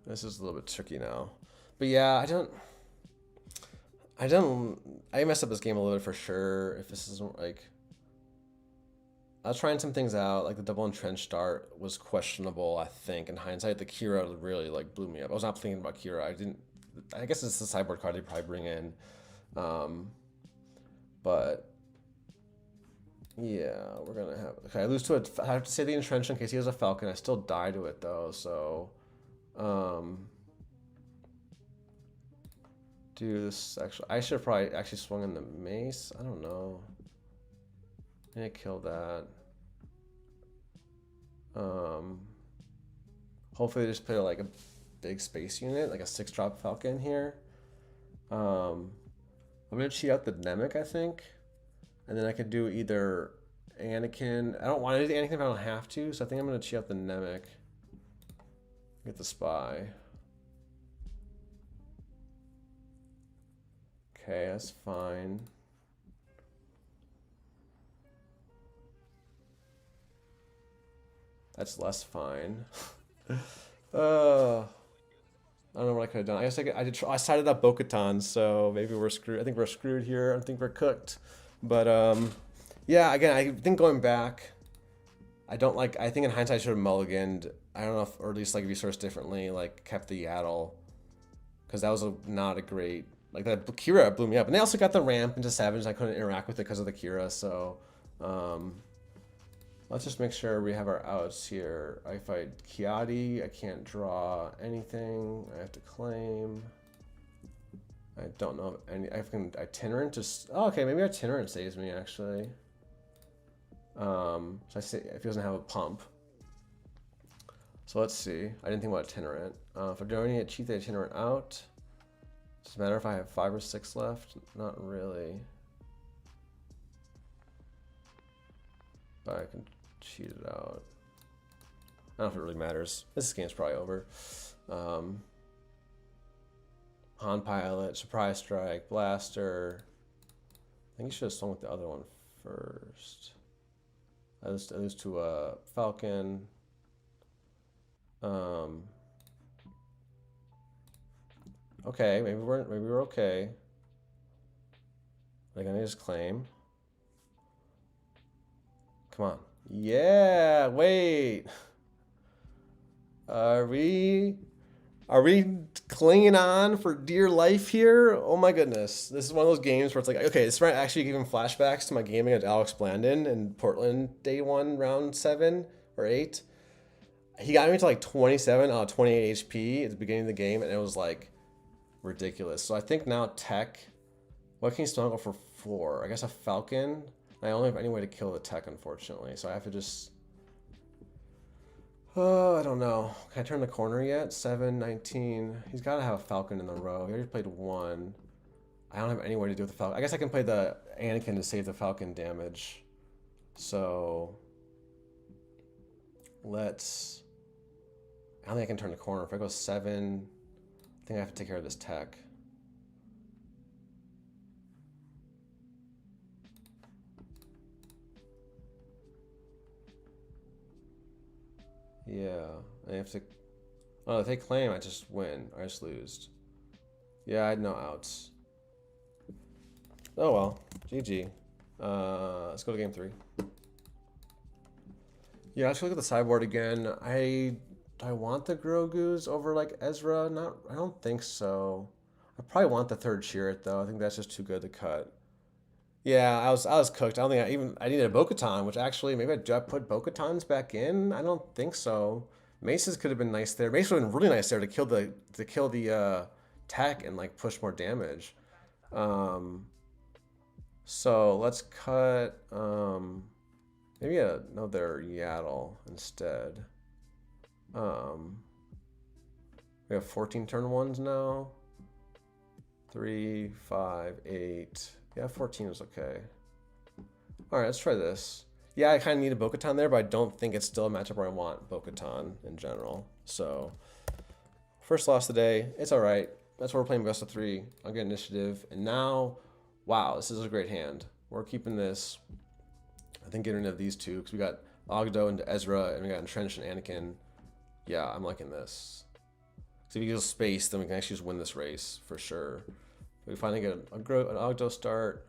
Speaker 1: this is a little bit tricky now. But yeah, I messed up this game a little bit for sure. If this isn't like, I was trying some things out. Like the double entrench start was questionable, I think. In hindsight, the Kira really like blew me up. I was not thinking about Kira. I guess it's the sideboard card they probably bring in. But Yeah, we're gonna have. Okay, I lose to it. I have to say the entrench in case he has a falcon. I still die to it though, so um, do this. Actually, I should have probably actually swung in the mace. I don't know. I need to kill that. Hopefully they just put like a big space unit, like a 6-drop falcon here. I'm gonna cheat out the Nemec, I think, and then I could do either Anakin. I don't want to do Anakin if I don't have to, so I think I'm gonna cheat out the Nemec. Get the spy. Okay, that's fine. That's less fine. I don't know what I could have done. I guess I sided up Bo-Katan, so maybe we're screwed. I think we're screwed here. I think we're cooked. But yeah. Again, I think going back, I don't like. I think in hindsight I should have mulliganed. I don't know if, or at least like resourced differently, like kept the Yaddle, because that was not a great. Like that Kira blew me up, and they also got the ramp into Savage. I couldn't interact with it because of the Kira, so. Let's just make sure we have our outs here. I fight Kiadi. I can't draw anything. I have to claim. I don't know if any. I can itinerant. Just okay. Maybe itinerant saves me actually. So I say if he doesn't have a pump. So let's see. I didn't think about itinerant. If I'm doing it, cheat the itinerant out. Does it matter if I have 5 or 6 left? Not really. But I can cheat it out. I don't know if it really matters. This game's probably over. Han Pilot, Surprise Strike, Blaster. I think you should have swung with the other one first. I lose to a Falcon. Okay, maybe we're okay. Like, I just claim. Come on. Yeah, wait. Are we clinging on for dear life here? Oh my goodness. This is one of those games where it's like, okay, this might actually give him flashbacks to my game against Alex Blandon in Portland day 1, round 7 or 8. He got me to like 27 out of 28 HP at the beginning of the game, and it was like ridiculous. So I think now tech, what can you still go for 4? I guess a Falcon. I only have any way to kill the tech, unfortunately, so I have to just... Oh, I don't know. Can I turn the corner yet? 7, 19. He's got to have a Falcon in the row. He already played 1. I don't have any way to do with the Falcon. I guess I can play the Anakin to save the Falcon damage. So... let's... I don't think I can turn the corner. If I go 7, I think I have to take care of this tech. Yeah, I have to... Oh, if they claim, I just win. I just lose. Yeah, I had no outs. Oh well, GG. Let's go to game 3. Yeah, let's look at the sideboard again. Do I want the Grogu's over like Ezra? I don't think so. I probably want the 3rd Chirrut though. I think that's just too good to cut. Yeah, I was cooked. I don't think I needed a Bo-Katan, which actually maybe I put Bo-Katans back in. I don't think so. Maces could have been nice there. Mace would have been really nice there to kill the tech and like push more damage. So let's cut maybe another Yaddle instead. We have 14 turn 1s now. 3, 5, 8. Yeah, 14 is okay. All right, let's try this. Yeah, I kind of need a Bo-Katan there, but I don't think it's still a matchup where I want Bo-Katan in general. So, first loss of the day. It's all right. That's why we're playing best of 3. I'll get initiative. And now, wow, this is a great hand. We're keeping this. I think getting rid of these 2, because we got Ogdo into Ezra, and we got Entrenched and Anakin. Yeah, I'm liking this. So if he gives space, then we can actually just win this race for sure. We finally get an Ogdo start.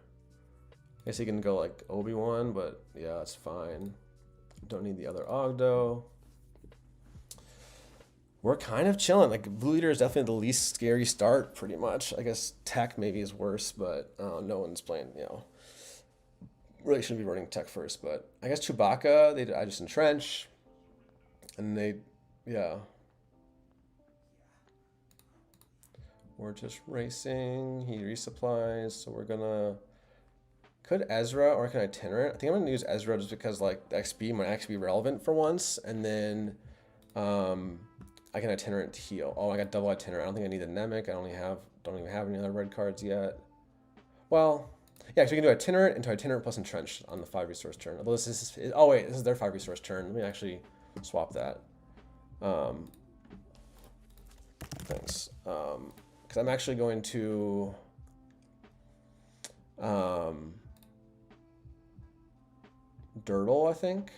Speaker 1: I guess he can go like Obi-Wan, but yeah, that's fine. Don't need the other Ogdo. We're kind of chilling. Like Blue Leader is definitely the least scary start, pretty much. I guess Tech maybe is worse, but no one's playing, Really shouldn't be running tech first, but I guess Chewbacca, I just entrench. And yeah. We're just racing. He resupplies, so we're gonna... Could Ezra or can Itinerant? I think I'm gonna use Ezra just because like the XP might actually be relevant for once, and then I can Itinerant heal. Oh, I got double Itinerant. I don't think I need the Nemec. Don't even have any other red cards yet. Well, yeah, so we can do Itinerant into Itinerant plus Entrenched on the 5 resource turn. Although this is, oh wait, this is their 5 resource turn. Let me actually swap that. Thanks. Because I'm actually going to Dirtle, I think.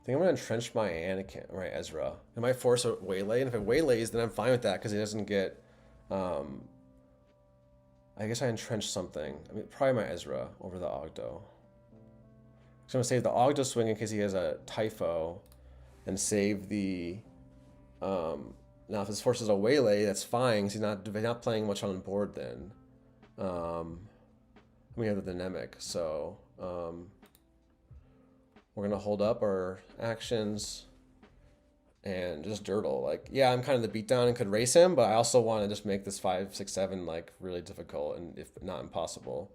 Speaker 1: I think I'm going to entrench my Anakin, right, Ezra. It might force a waylay, and if it waylays, then I'm fine with that because he doesn't get... I guess I entrench something. I mean, probably my Ezra over the Ogdo. So I'm going to save the Ogdo swing in case he has a Typho, and save the... now, if this forces a waylay, that's fine, because he's not playing much on the board then. We have the dynamic, so we're gonna hold up our actions and just dirtle. Like, yeah, I'm kind of the beatdown and could race him, but I also want to just make this 5, 6, 7 like really difficult and if not impossible.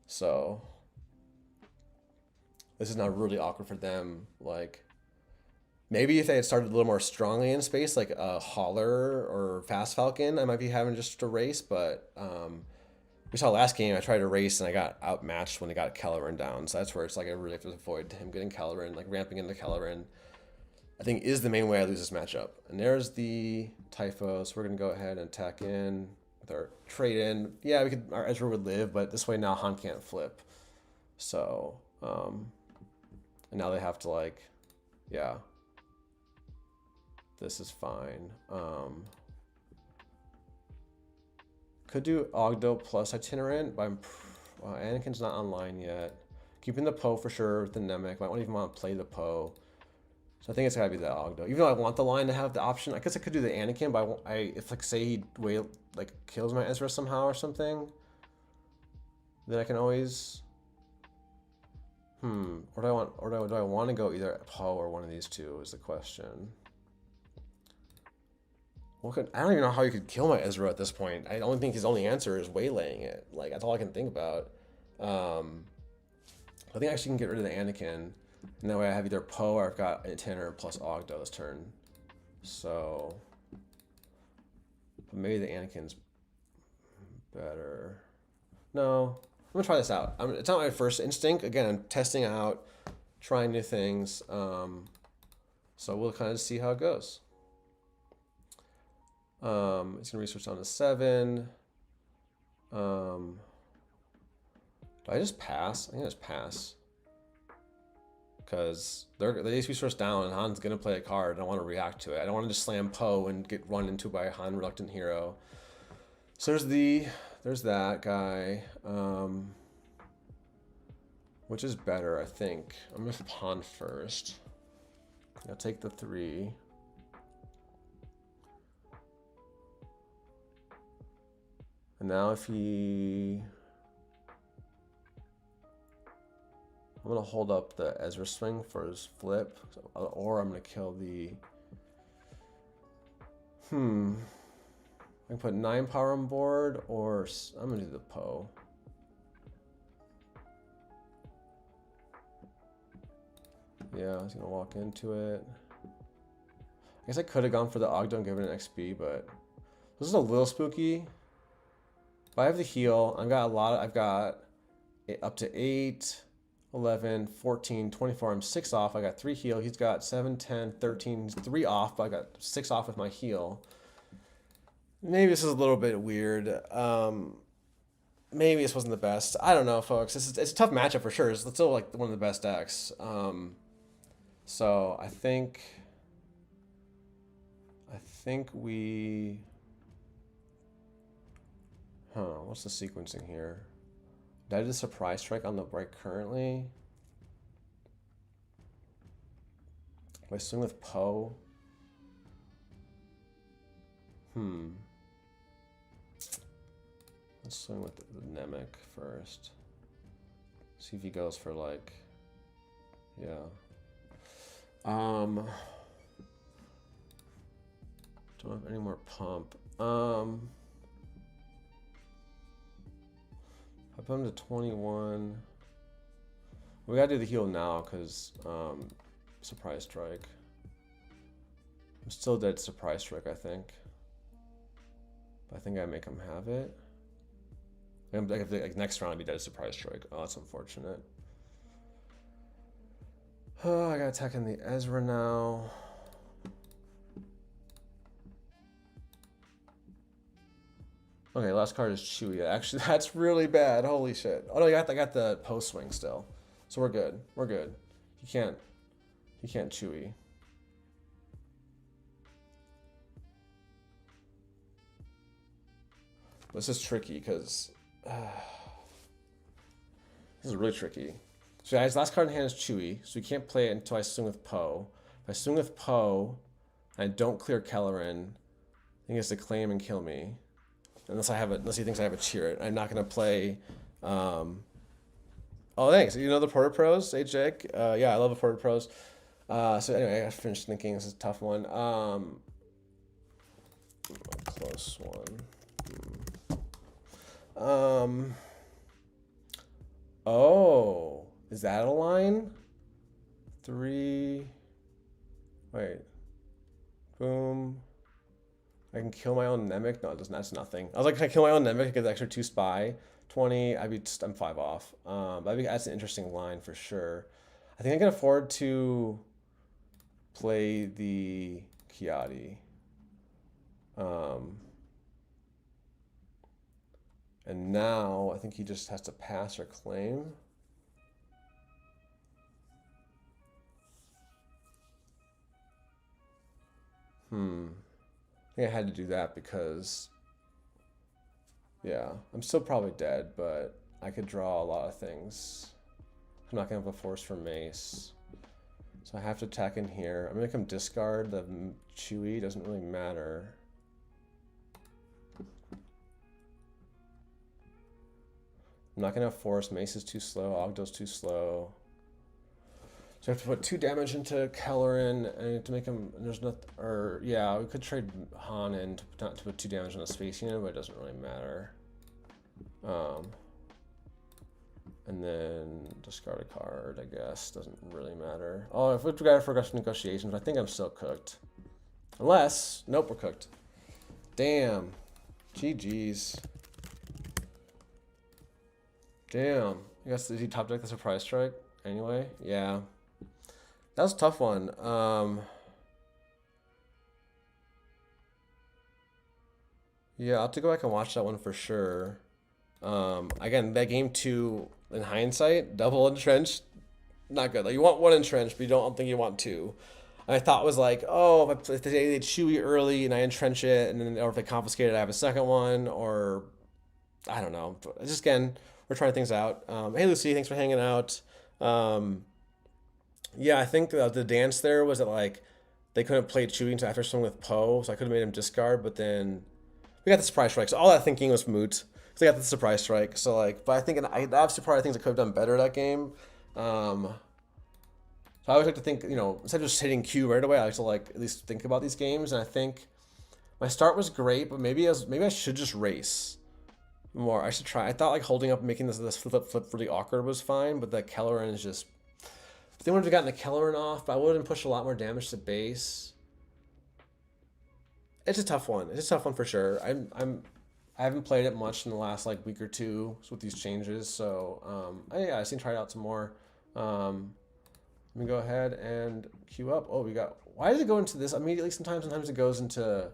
Speaker 1: So this is not really awkward for them. Like, maybe if they had started a little more strongly in space, like a Hauler or Fast Falcon, I might be having just a race, but we saw last game, I tried to race and I got outmatched when they got Kelleran down. So that's where it's like I really have to avoid him getting Kelleran, like ramping into Kelleran, I think is the main way I lose this matchup. And there's the Typho, so we're going to go ahead and attack in with our trade-in. Yeah, our Ezra would live, but this way now Han can't flip. So, and now they have to like, yeah. This is fine. Could do Ogdo plus Itinerant, but Anakin's not online yet. Keeping the Poe for sure with the Nemec. Might not even want to play the Poe. So I think it's gotta be the Ogdo. Even though I want the line to have the option, I guess I could do the Anakin, but if like say he kills my Ezra somehow or something, then I can always. Or do I want to go either Poe or one of these two is the question. I don't even know how you could kill my Ezra at this point. I don't think his only answer is waylaying it. Like, that's all I can think about. I think I actually can get rid of the Anakin. And that way I have either Poe or I've got a Tanner plus Ogdo this turn. So... But maybe the Anakin's better. No. I'm going to try this out. It's not my first instinct. Again, I'm testing out, trying new things. So we'll kind of see how it goes. It's gonna research down to 7. Do I just pass? I think I just pass. Because they resource down and Han's gonna play a card and I want to react to it. I don't want to just slam Poe and get run into by Han Reluctant Hero. So there's that guy. Which is better, I think. I'm gonna pawn first. I'll take the 3. And now if he... I'm going to hold up the Ezra swing for his flip. Or I'm going to kill the... I can put 9 power on board, or I'm going to do the Poe. Yeah, I was going to walk into it. I guess I could have gone for the Ogdo and given it an XP, but... This is a little spooky. I have the heal. I've got up to 8, 11, 14, 24. I'm 6 off. I got 3 heal. He's got 7, 10, 13. He's 3 off, but I got 6 off with my heal. Maybe this is a little bit weird. Maybe this wasn't the best. I don't know, folks. It's a tough matchup for sure. It's still like one of the best decks. So I think we... what's the sequencing here? Did I do a surprise strike on the right currently? Do I swing with Poe? Let's swing with the Namek first. See if he goes for like, yeah. Don't have any more pump. I put him to 21. We gotta do the heal now because surprise strike. I'm still dead surprise strike, I think. But I think I make him have it. Like next round I'd be dead surprise strike. Oh, that's unfortunate. Oh, I gotta attack in the Ezra now. Okay, last card is Chewie. Actually, that's really bad. Holy shit. Oh no, I got the post swing still. So we're good. We're good. He can't Chewie. This is tricky because this is really tricky. So guys, last card in hand is Chewie, so we can't play it until I swing with Poe. If I swing with Poe and I don't clear Kelleran, he gets to claim and kill me. Unless he thinks I have a cheer it. I'm not gonna play. Oh, thanks. You know the Porter Pros, hey Jake. Yeah, I love the Porter Pros. So anyway, I finished thinking. This is a tough one. A close one. Oh, is that a line? 3. Wait. Boom. I can kill my own Namek. No, it doesn't. That's nothing. I was like, can I kill my own Namek to get the extra 2 spy? 20. I'm 5 off. That's an interesting line for sure. I think I can afford to play the Kiadi. And now I think he just has to pass or claim. I think I had to do that because, yeah, I'm still probably dead, but I could draw a lot of things. I'm not gonna have a force for Mace. So I have to attack in here. I'm gonna make him discard the Chewie, doesn't really matter. I'm not gonna have force. Mace is too slow. Ogdo's too slow. So I have to put 2 damage into Kelleran and to make him. There's not, or yeah, we could trade Han in to put 2 damage on the space unit, but it doesn't really matter. And then discard a card, I guess. Doesn't really matter. Oh, if we got for negotiations, I think I'm still cooked. Unless, nope, we're cooked. Damn. GG's. Damn. I guess, did he top deck the surprise strike anyway? Yeah. That was a tough one. Yeah, I'll have to go back and watch that one for sure. Again, that game 2, in hindsight, double entrenched, not good. Like, you want 1 entrenched, but you don't think you want 2. And I thought was like, oh, if they Chewie early and I entrench it, and then, or if they confiscate it, I have a second one, or I don't know. Just again, we're trying things out. Hey, Lucy, thanks for hanging out. Yeah, I think the dance there was that, like, they couldn't play Chewie until after swing with Poe, so I could have made him discard, but then we got the surprise strike. So all that thinking was moot. So I got the surprise strike. So, like, but I think, I have surprise things I could have done better that game. So I always like to think, you know, instead of just hitting Q right away, I like to, like, at least think about these games. And I think my start was great, but maybe I should just race more. I should try. I thought, like, holding up and making this flip really awkward was fine, but the Kelleran is just. If they would have gotten the Kelleran off, but I would have pushed a lot more damage to base. It's a tough one. It's a tough one for sure. I haven't played it much in the last, like, week or two with these changes, so yeah, I just need to try it out some more. Let me go ahead and queue up. Oh, we got. Why does it go into this immediately? Sometimes it goes into.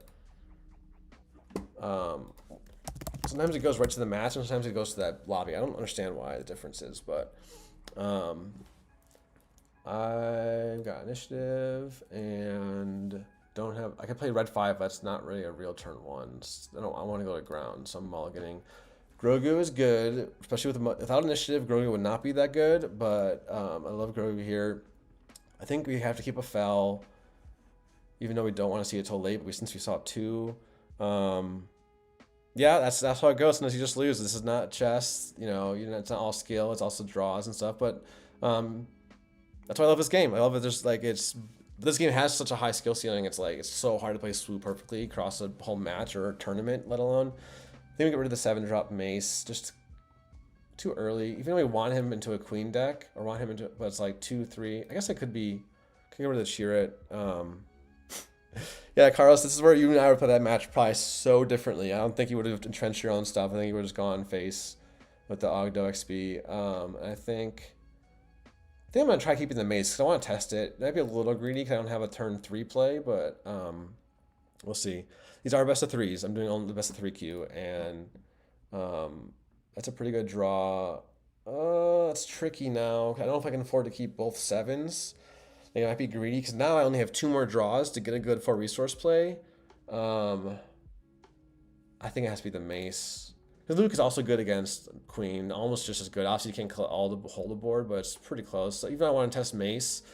Speaker 1: Sometimes it goes right to the match, and sometimes it goes to that lobby. I don't understand why the difference is, but I've got initiative and don't have. I can play red 5. That's not really a real turn 1. I want to go to ground, so I'm mulliganing. Grogu is good, especially without initiative. Grogu would not be that good, but I love Grogu here. I think we have to keep a Fel, even though we don't want to see it till late. But since we saw it 2, Yeah, that's how it goes. Sometimes you just lose. This is not chess. It's not all skill. It's also draws and stuff. But um, that's why I love this game. I love it. There's like this game has such a high skill ceiling. It's like it's so hard to play Swoop perfectly across a whole match or a tournament, let alone. I think we get rid of the 7-drop Mace. Just too early. Even though we want him into a Queen deck or want him into, but it's like 2-3. I guess I could get rid of the Cheer It. Yeah, Carlos, this is where you and I would play that match probably so differently. I don't think you would have entrenched your own stuff. I think you would have just gone face with the Ogdo XP. I think I'm going to try keeping the Mace because I want to test it. It might be a little greedy because I don't have a turn 3 play, but we'll see. These are best of 3s. I'm doing only the best of 3 queue, and that's a pretty good draw. It's tricky now. I don't know if I can afford to keep both 7s. I might be greedy because now I only have 2 more draws to get a good 4 resource play. I think it has to be the Mace. Because Luke is also good against Queen, almost just as good. Obviously, you can't hold the board, but it's pretty close. So even if I want to test Mace,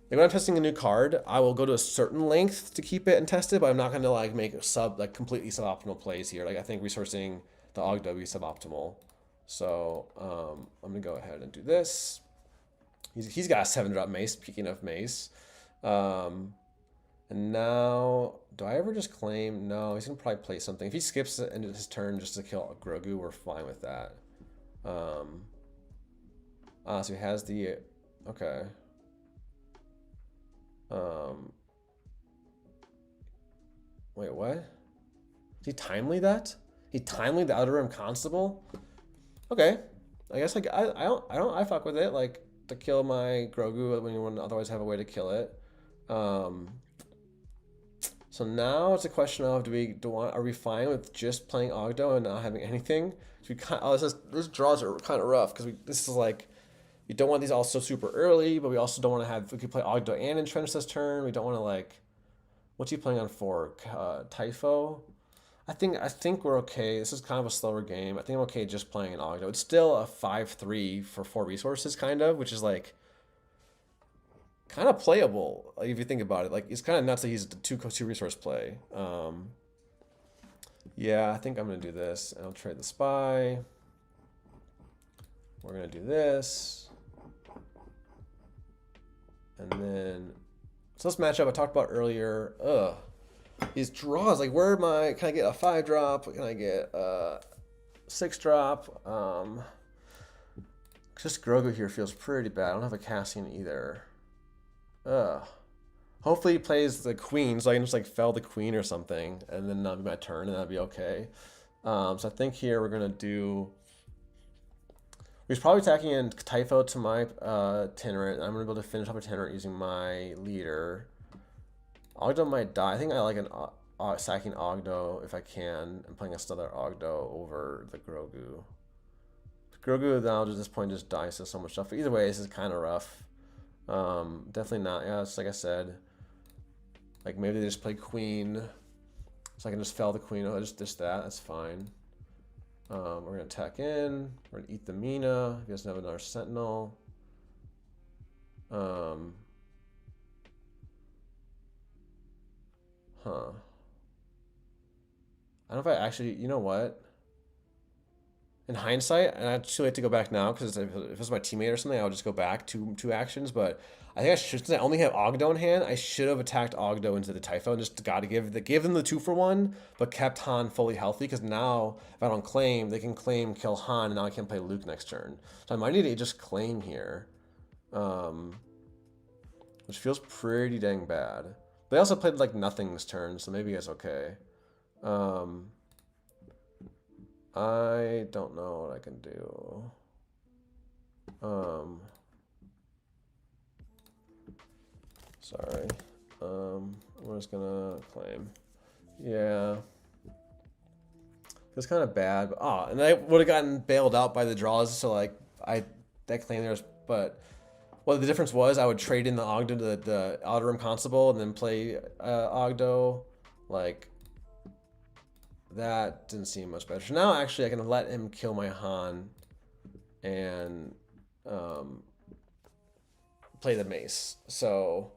Speaker 1: like when I'm testing a new card, I will go to a certain length to keep it and test it, but I'm not going to like make completely suboptimal plays here. Like I think resourcing the Ogdo is suboptimal. So I'm going to go ahead and do this. He's got a 7-drop Mace, speaking of Mace. And now, do I ever just claim? No, he's going to probably play something. If he skips into his turn just to kill Grogu, we're fine with that. So he has the... Okay. Wait, what? Did he timely that? He timely the Outer Rim Constable? Okay. I guess like I fuck with it. Like, to kill my Grogu when you wouldn't otherwise have a way to kill it. So now it's a question of are we fine with just playing Ogdo and not having anything? So these draws are kind of rough because this is like we don't want these all so super early, but we also don't want to have we could play Ogdo and entrench this turn. We don't want to like what's he playing on 4? Typho. I think we're okay. This is kind of a slower game. I think I'm okay just playing an Ogdo. It's still a 5-3 for 4 resources, kind of, which is like kind of playable like, if you think about it. Like it's kind of nuts that he's a two resource play. Yeah, I think I'm gonna do this. I'll trade the spy. We're gonna do this, and then so this matchup I talked about earlier. These draws, like where am I? Can I get a 5-drop? Can I get a 6-drop? Just Grogu here feels pretty bad. I don't have a Cassian either. Hopefully he plays the Queen so I can just like fell the Queen or something and then that'll be my turn and that'll be okay. So I think here we're gonna do he's probably attacking in Typho to my Tineret. I'm gonna be able to finish off a Tineret using my leader. Ogdo might die. I think I like an sacking Ogdo if I can and playing another Ogdo over the Grogu. Grogu now at this point just dies to so much stuff. But either way, this is kind of rough. Definitely not. Yeah, it's like I said. Like maybe they just play Queen, so I can just fell the Queen. Oh, just that. That's fine. We're gonna attack in. We're gonna eat the Mina. He doesn't have another Sentinel. I don't know if I actually. You know what? In hindsight, and I'd actually like to go back now because if it was my teammate or something, I would just go back two actions. But I think I should, since I only have Ogdo in hand, I should have attacked Ogdo into the Typho and just got to give them the 2-for-1, but kept Han fully healthy because now if I don't claim, they can claim kill Han, and now I can play Luke next turn. So I might need to just claim here, which feels pretty dang bad. They also played like nothing this turn, so maybe it's okay. I don't know what I can do. Sorry. We're just gonna claim. Yeah. It's kind of bad. But, and I would have gotten bailed out by the draws, so like that claim there's. But what the difference was, I would trade in the Ogdo to the Outer Rim Constable and then play Ogdo, like. That didn't seem much better. So now actually I can let him kill my Han and play the Mace. So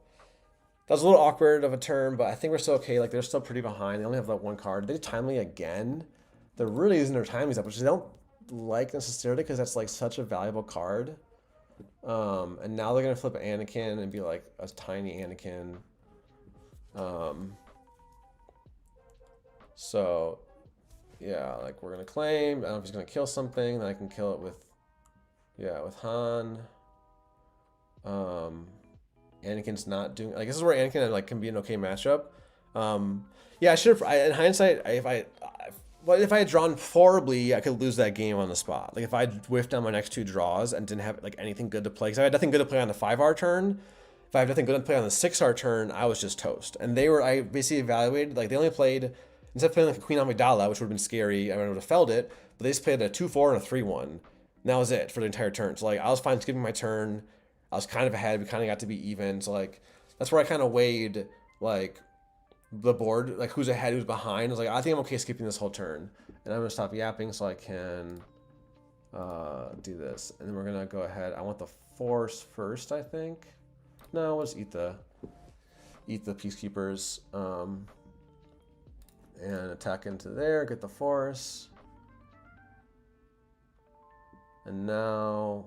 Speaker 1: that was a little awkward of a turn, but I think we're still okay. Like they're still pretty behind. They only have like 1 card. They timely again. They're really using their timings up, which I don't like necessarily because that's like such a valuable card. And now they're gonna flip Anakin and be like a tiny Anakin. So yeah, like we're gonna claim. I don't know if he's gonna kill something. Then I can kill it with, yeah, with Han. Anakin's not doing like this is where Anakin like can be an okay matchup. Yeah, I should have. In hindsight, if I had drawn horribly, I could lose that game on the spot. Like if I whiffed on my next 2 draws and didn't have like anything good to play, because I had nothing good to play on the 5R turn. If I had nothing good to play on the 6R turn, I was just toast. And I basically evaluated, like they only played, instead of playing like a Queen Amidala, which would have been scary, I would have felled it, but they just played a 2-4 and a 3-1. And that was it for the entire turn. So like I was fine skipping my turn. I was kind of ahead. We kind of got to be even. So like that's where I kind of weighed like the board, like who's ahead, who's behind. I was like, I think I'm okay skipping this whole turn. And I'm gonna stop yapping so I can do this. And then we're gonna go ahead. I want the force first, I think. No, we'll just eat the peacekeepers. And attack into there, get the force. And now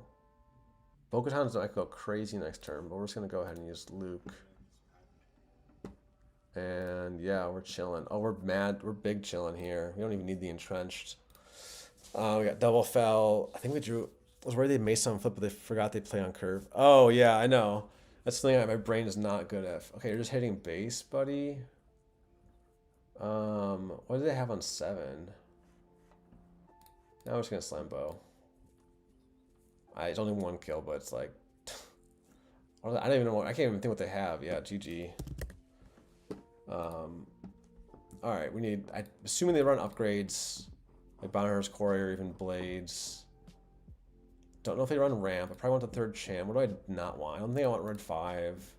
Speaker 1: Bo-Katan's might go crazy next turn, but we're just gonna go ahead and use Luke. And yeah, we're chilling. Oh, we're mad. We're big chilling here. We don't even need the entrenched. We got double fell. I think we drew. I was worried they made some flip, but they forgot they play on curve. Oh yeah, I know. That's the thing my brain is not good at. Okay, you're just hitting base, buddy. What do they have on 7? Now we're just gonna slam bow. It's only 1 kill, but it's like I don't even know. I can't even think what they have. Yeah, GG. All right, we need. I'm assuming they run upgrades, like Bonner's Quarry or even Blades. Don't know if they run ramp. I probably want the 3rd champ. What do I not want? I don't think I want red 5.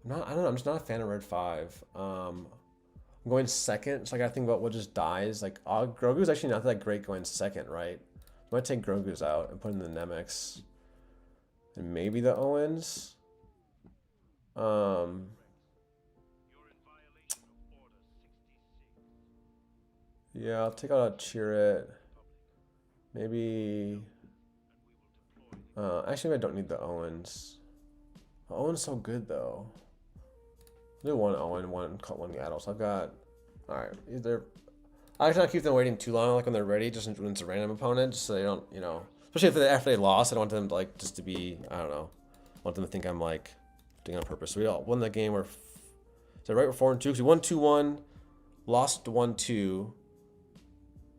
Speaker 1: I don't know. I'm just not a fan of red 5. I'm going second, so I gotta think about what just dies. Like Grogu's actually not that great going second, right? I might take Grogu's out and put in the Nemeks. And maybe the Owens. Yeah, I'll take out a Chirrut. Maybe. Actually, I don't need the Owens. Owen's so good though. I'll do 1 Owen, 1 Yaddle. So I've got. All right, either. I just not keep them waiting too long, like when they're ready, just when it's a random opponent, just so they don't, you know. Especially after they lost, I don't want them to, like just to be. I don't know. I want them to think I'm like doing it on purpose. So we all won the game. Is that right? We're 4-2 because we won 2-1, lost 1-2.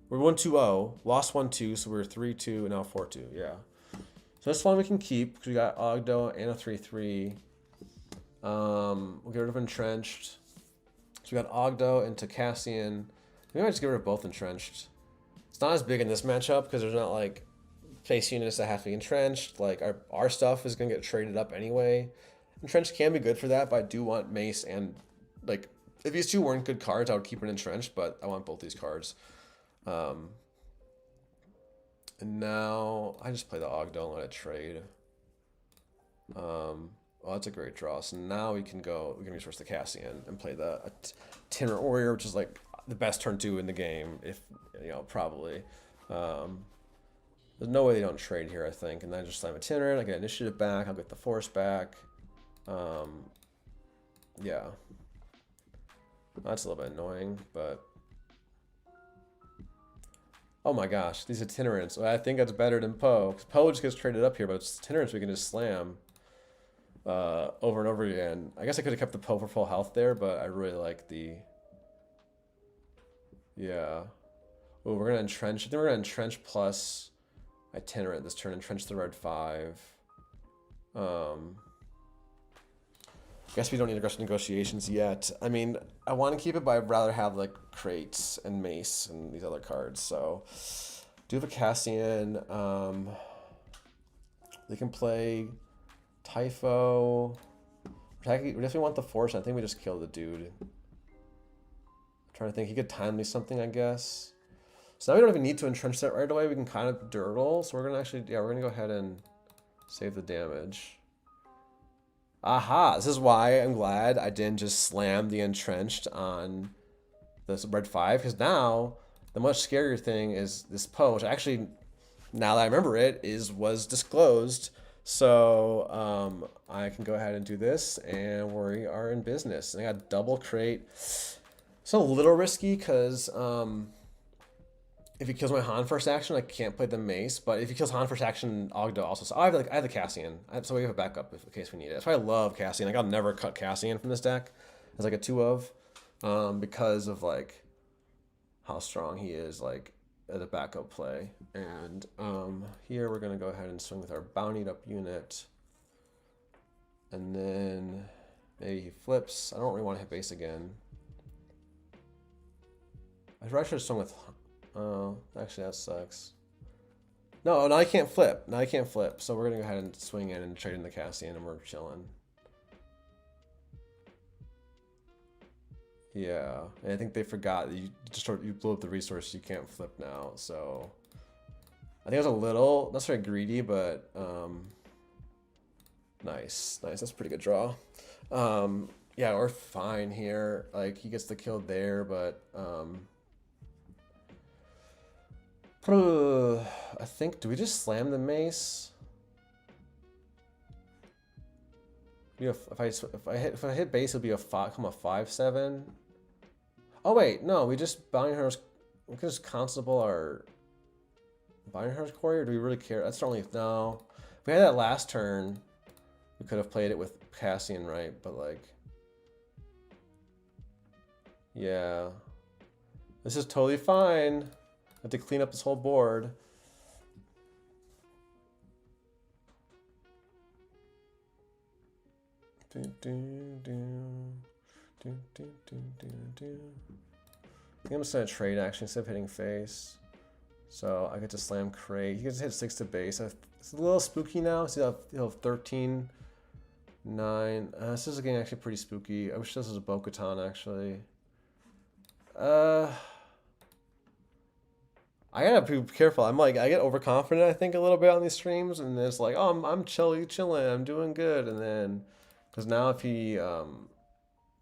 Speaker 1: We're 1-2-0, lost 1-2, so we're 3-2, and now 4-2. Yeah. So this one we can keep because we got Ogdo and a 3-3. We'll get rid of Entrenched. So we got Ogdo into Cassian. We might just get rid of both Entrenched. It's not as big in this matchup because there's not like face units that have to be entrenched. Like our stuff is gonna get traded up anyway. Entrenched can be good for that, but I do want Mace and like if these 2 weren't good cards, I would keep it entrenched, but I want both these cards. And now I just play the Ogdo and let it trade. Well, that's a great draw. So now we can resource the Cassian and play the Itinerant Warrior, which is like the best turn 2 in the game, if you know, probably. There's no way they don't trade here, I think. And then I just slam Itinerant, I get initiative back, I'll get the force back. Yeah. That's a little bit annoying, but oh my gosh, these Itinerants. I think that's better than Poe. Because Poe just gets traded up here, but it's Itinerants we can just slam over and over again. I guess I could have kept the Poe for full health there, but I really like the... Yeah. Oh, we're going to entrench. I think we're going to entrench plus Itinerant this turn. Entrench the red 5. Guess we don't need aggressive negotiations yet. I mean, I want to keep it, but I'd rather have like crates and mace and these other cards. So, do have a Cassian. They can play Typho. We definitely want the force. I think we just kill the dude. I'm trying to think. He could time me something, I guess. So now we don't even need to entrench that right away. We can kind of dirtle. So we're gonna actually, yeah, we're gonna go ahead and save the damage. Aha, this is why I'm glad I didn't just slam the entrenched on this red 5, because now The much scarier thing is this Poe, which actually, now that I remember it, was disclosed. So I can go ahead and do this, and we are in business. And I got double crate. It's a little risky because if he kills my Han first action, I can't play the Mace. But if he kills Han first action, Ogdo also. So I have the Cassian, so we have a backup in case we need it. That's why I love Cassian. Like I'll never cut Cassian from this deck as like a 2 of, because of like how strong he is like as a backup play. And here we're gonna go ahead and swing with our bountied up unit, and then maybe he flips. I don't really want to hit base again. I should have swung with. Oh, actually that sucks. No, I can't flip. Now I can't flip. So we're gonna go ahead and swing in and trade in the Cassian, and we're chilling. Yeah, and I think they forgot that you blew up the resource. You can't flip now. So I think it was a little not very greedy, but nice. That's a pretty good draw. Yeah, we're fine here. Like he gets the kill there, but I think, do we just slam the Mace? If I hit base, it'll be a 5/7. Oh wait, no, we just bounty hunters. We can just constable our bounty hunters quarry, or do we really care? That's certainly no. If we had that last turn, we could have played it with Cassian, right? But like, yeah, this is totally fine. I have to clean up this whole board. I think I'm just gonna trade actually instead of hitting face. So I get to slam crate. He gets to hit 6 to base. It's a little spooky now. See, he'll have 13, 9. This is getting actually pretty spooky. I wish this was a Bo-Katan actually. I gotta be careful. I get overconfident, I think, a little bit on these streams, and it's like, oh, I'm chilling, I'm doing good, and then, because now if he,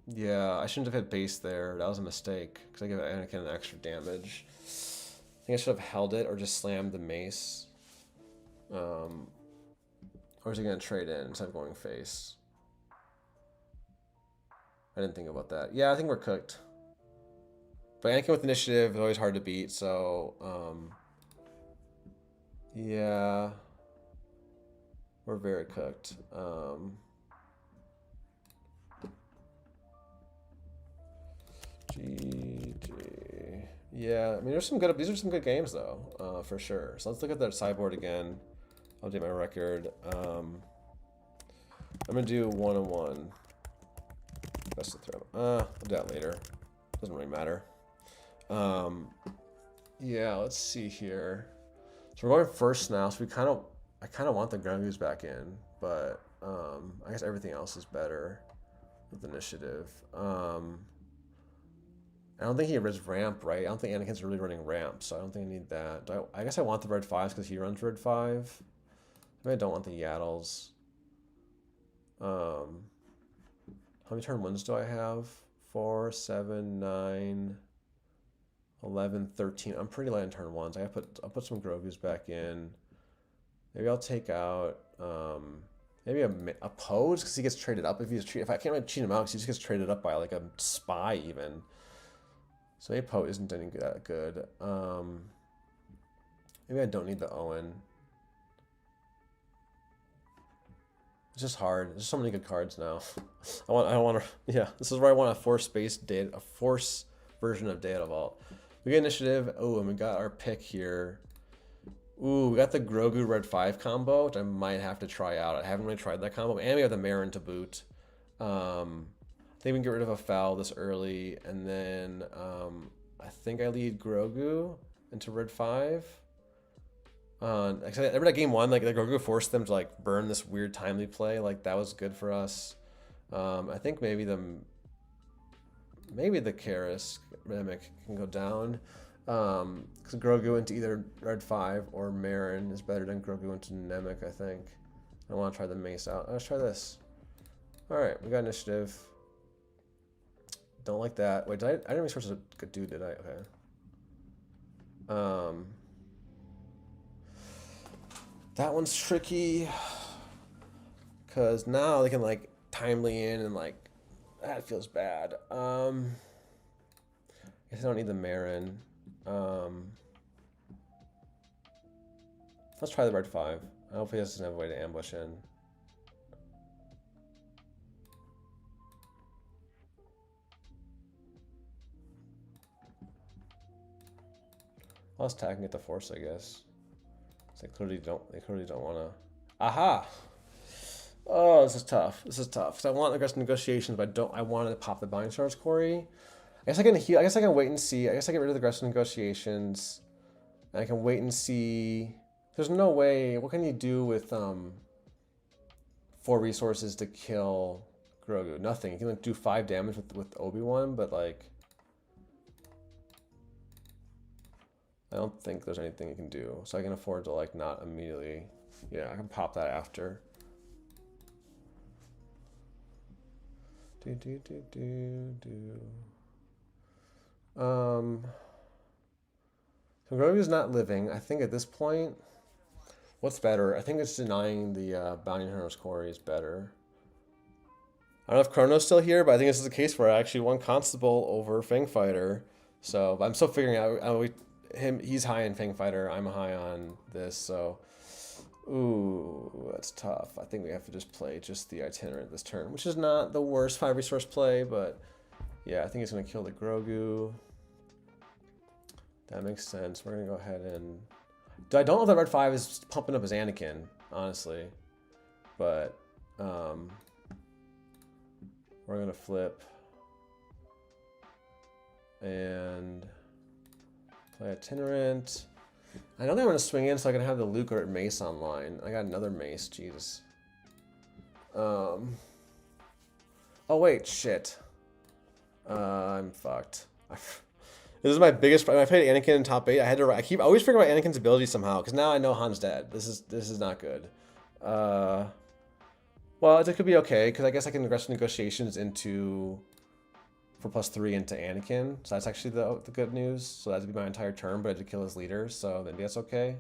Speaker 1: yeah, I shouldn't have hit base there. That was a mistake, because I gave Anakin extra damage. I think I should have held it or just slammed the Mace. Or is he gonna trade in instead of going face? I didn't think about that. Yeah, I think we're cooked. But Anakin with initiative is always hard to beat, so yeah, we're very cooked. GG. Yeah, I mean, these are some good games though, for sure. So let's look at that sideboard again. I'll update my record. I'm gonna do 1-on-1. Best to throw. I'll do that later. Doesn't really matter. Yeah, let's see here. So we're going first now, so I kind of want the Grogu's back in, but I guess everything else is better with initiative. I don't think he runs ramp, right? I don't think Anakin's really running ramp, so I don't think I need that. I guess I want the red 5s because he runs red 5. Maybe I don't want the Yaddles. How many turn 1s do I have? 4, 7, 9, 11, 13. I'm pretty light on turn 1s. I'll put some Grogu's back in. Maybe I'll take out maybe a pose because he gets traded up if I can't really cheat him out because he just gets traded up by like a spy even. So maybe Poe isn't any that good. Maybe I don't need the Owen. It's just hard. There's so many good cards now. I want to. Yeah, this is where I want a force version of Data Vault. We get initiative. Oh, and we got our pick here. Ooh, we got the Grogu red 5 combo, which I might have to try out. I haven't really tried that combo, and we have the Marin to boot. I think we can get rid of a foul this early, and then I think I lead Grogu into red 5. Remember that game 1, like the Grogu forced them to like burn this weird timely play. Like that was good for us. I think maybe the Karis Mimic can go down. Because Grogu into either red 5 or Marin is better than Grogu into Nemec, I think. I want to try the Mace out. Let's try this. Alright, we got initiative. Don't like that. Wait, I didn't resource a good dude, did I? Okay. Um, that one's tricky because now they can like timely in and like that feels bad. I guess I don't need the Marin. Let's try the red 5. Hopefully this doesn't have a way to ambush in. I'll just attack and get the force, I guess. They clearly don't wanna. Aha! Oh, this is tough. This is tough. Because I want aggressive negotiations, but I want to pop the Binding Stars Quarry. I guess I can heal. I guess I can wait and see. I guess I get rid of the aggressive negotiations. And I can wait and see. There's no way. What can you do with 4 resources to kill Grogu? Nothing. You can like, do 5 damage with Obi-Wan, but like I don't think there's anything you can do. So I can afford to like not immediately. Yeah, I can pop that after. So Grogu's not living. I think at this point, what's better? I think it's denying the Bounty Hunter's Quarry is better. I don't know if Chrono's still here, but I think this is a case where I actually won Constable over Fang Fighter. So I'm still figuring out. He's high in Fang Fighter. I'm high on this. So, ooh, that's tough. I think we have to just play just the Itinerant this turn, which is not the worst 5 resource play, but yeah, I think it's gonna kill the Grogu. That makes sense. We're gonna go ahead and. I don't know if that red 5 is pumping up his Anakin, honestly, but we're gonna flip and play Itinerant. I don't think I'm gonna swing in so I can have the Luke or Mace online. I got another Mace, Jesus. Oh wait, shit. I'm fucked. This is my biggest. When I played Anakin in top 8, I had to. I always forget about Anakin's ability somehow because now I know Han's dead. This is not good. Well, it could be okay because I guess I can aggressive negotiations into for +3 into Anakin. So that's actually the good news. So that'd be my entire turn, but I had to kill his leader. So maybe that's okay.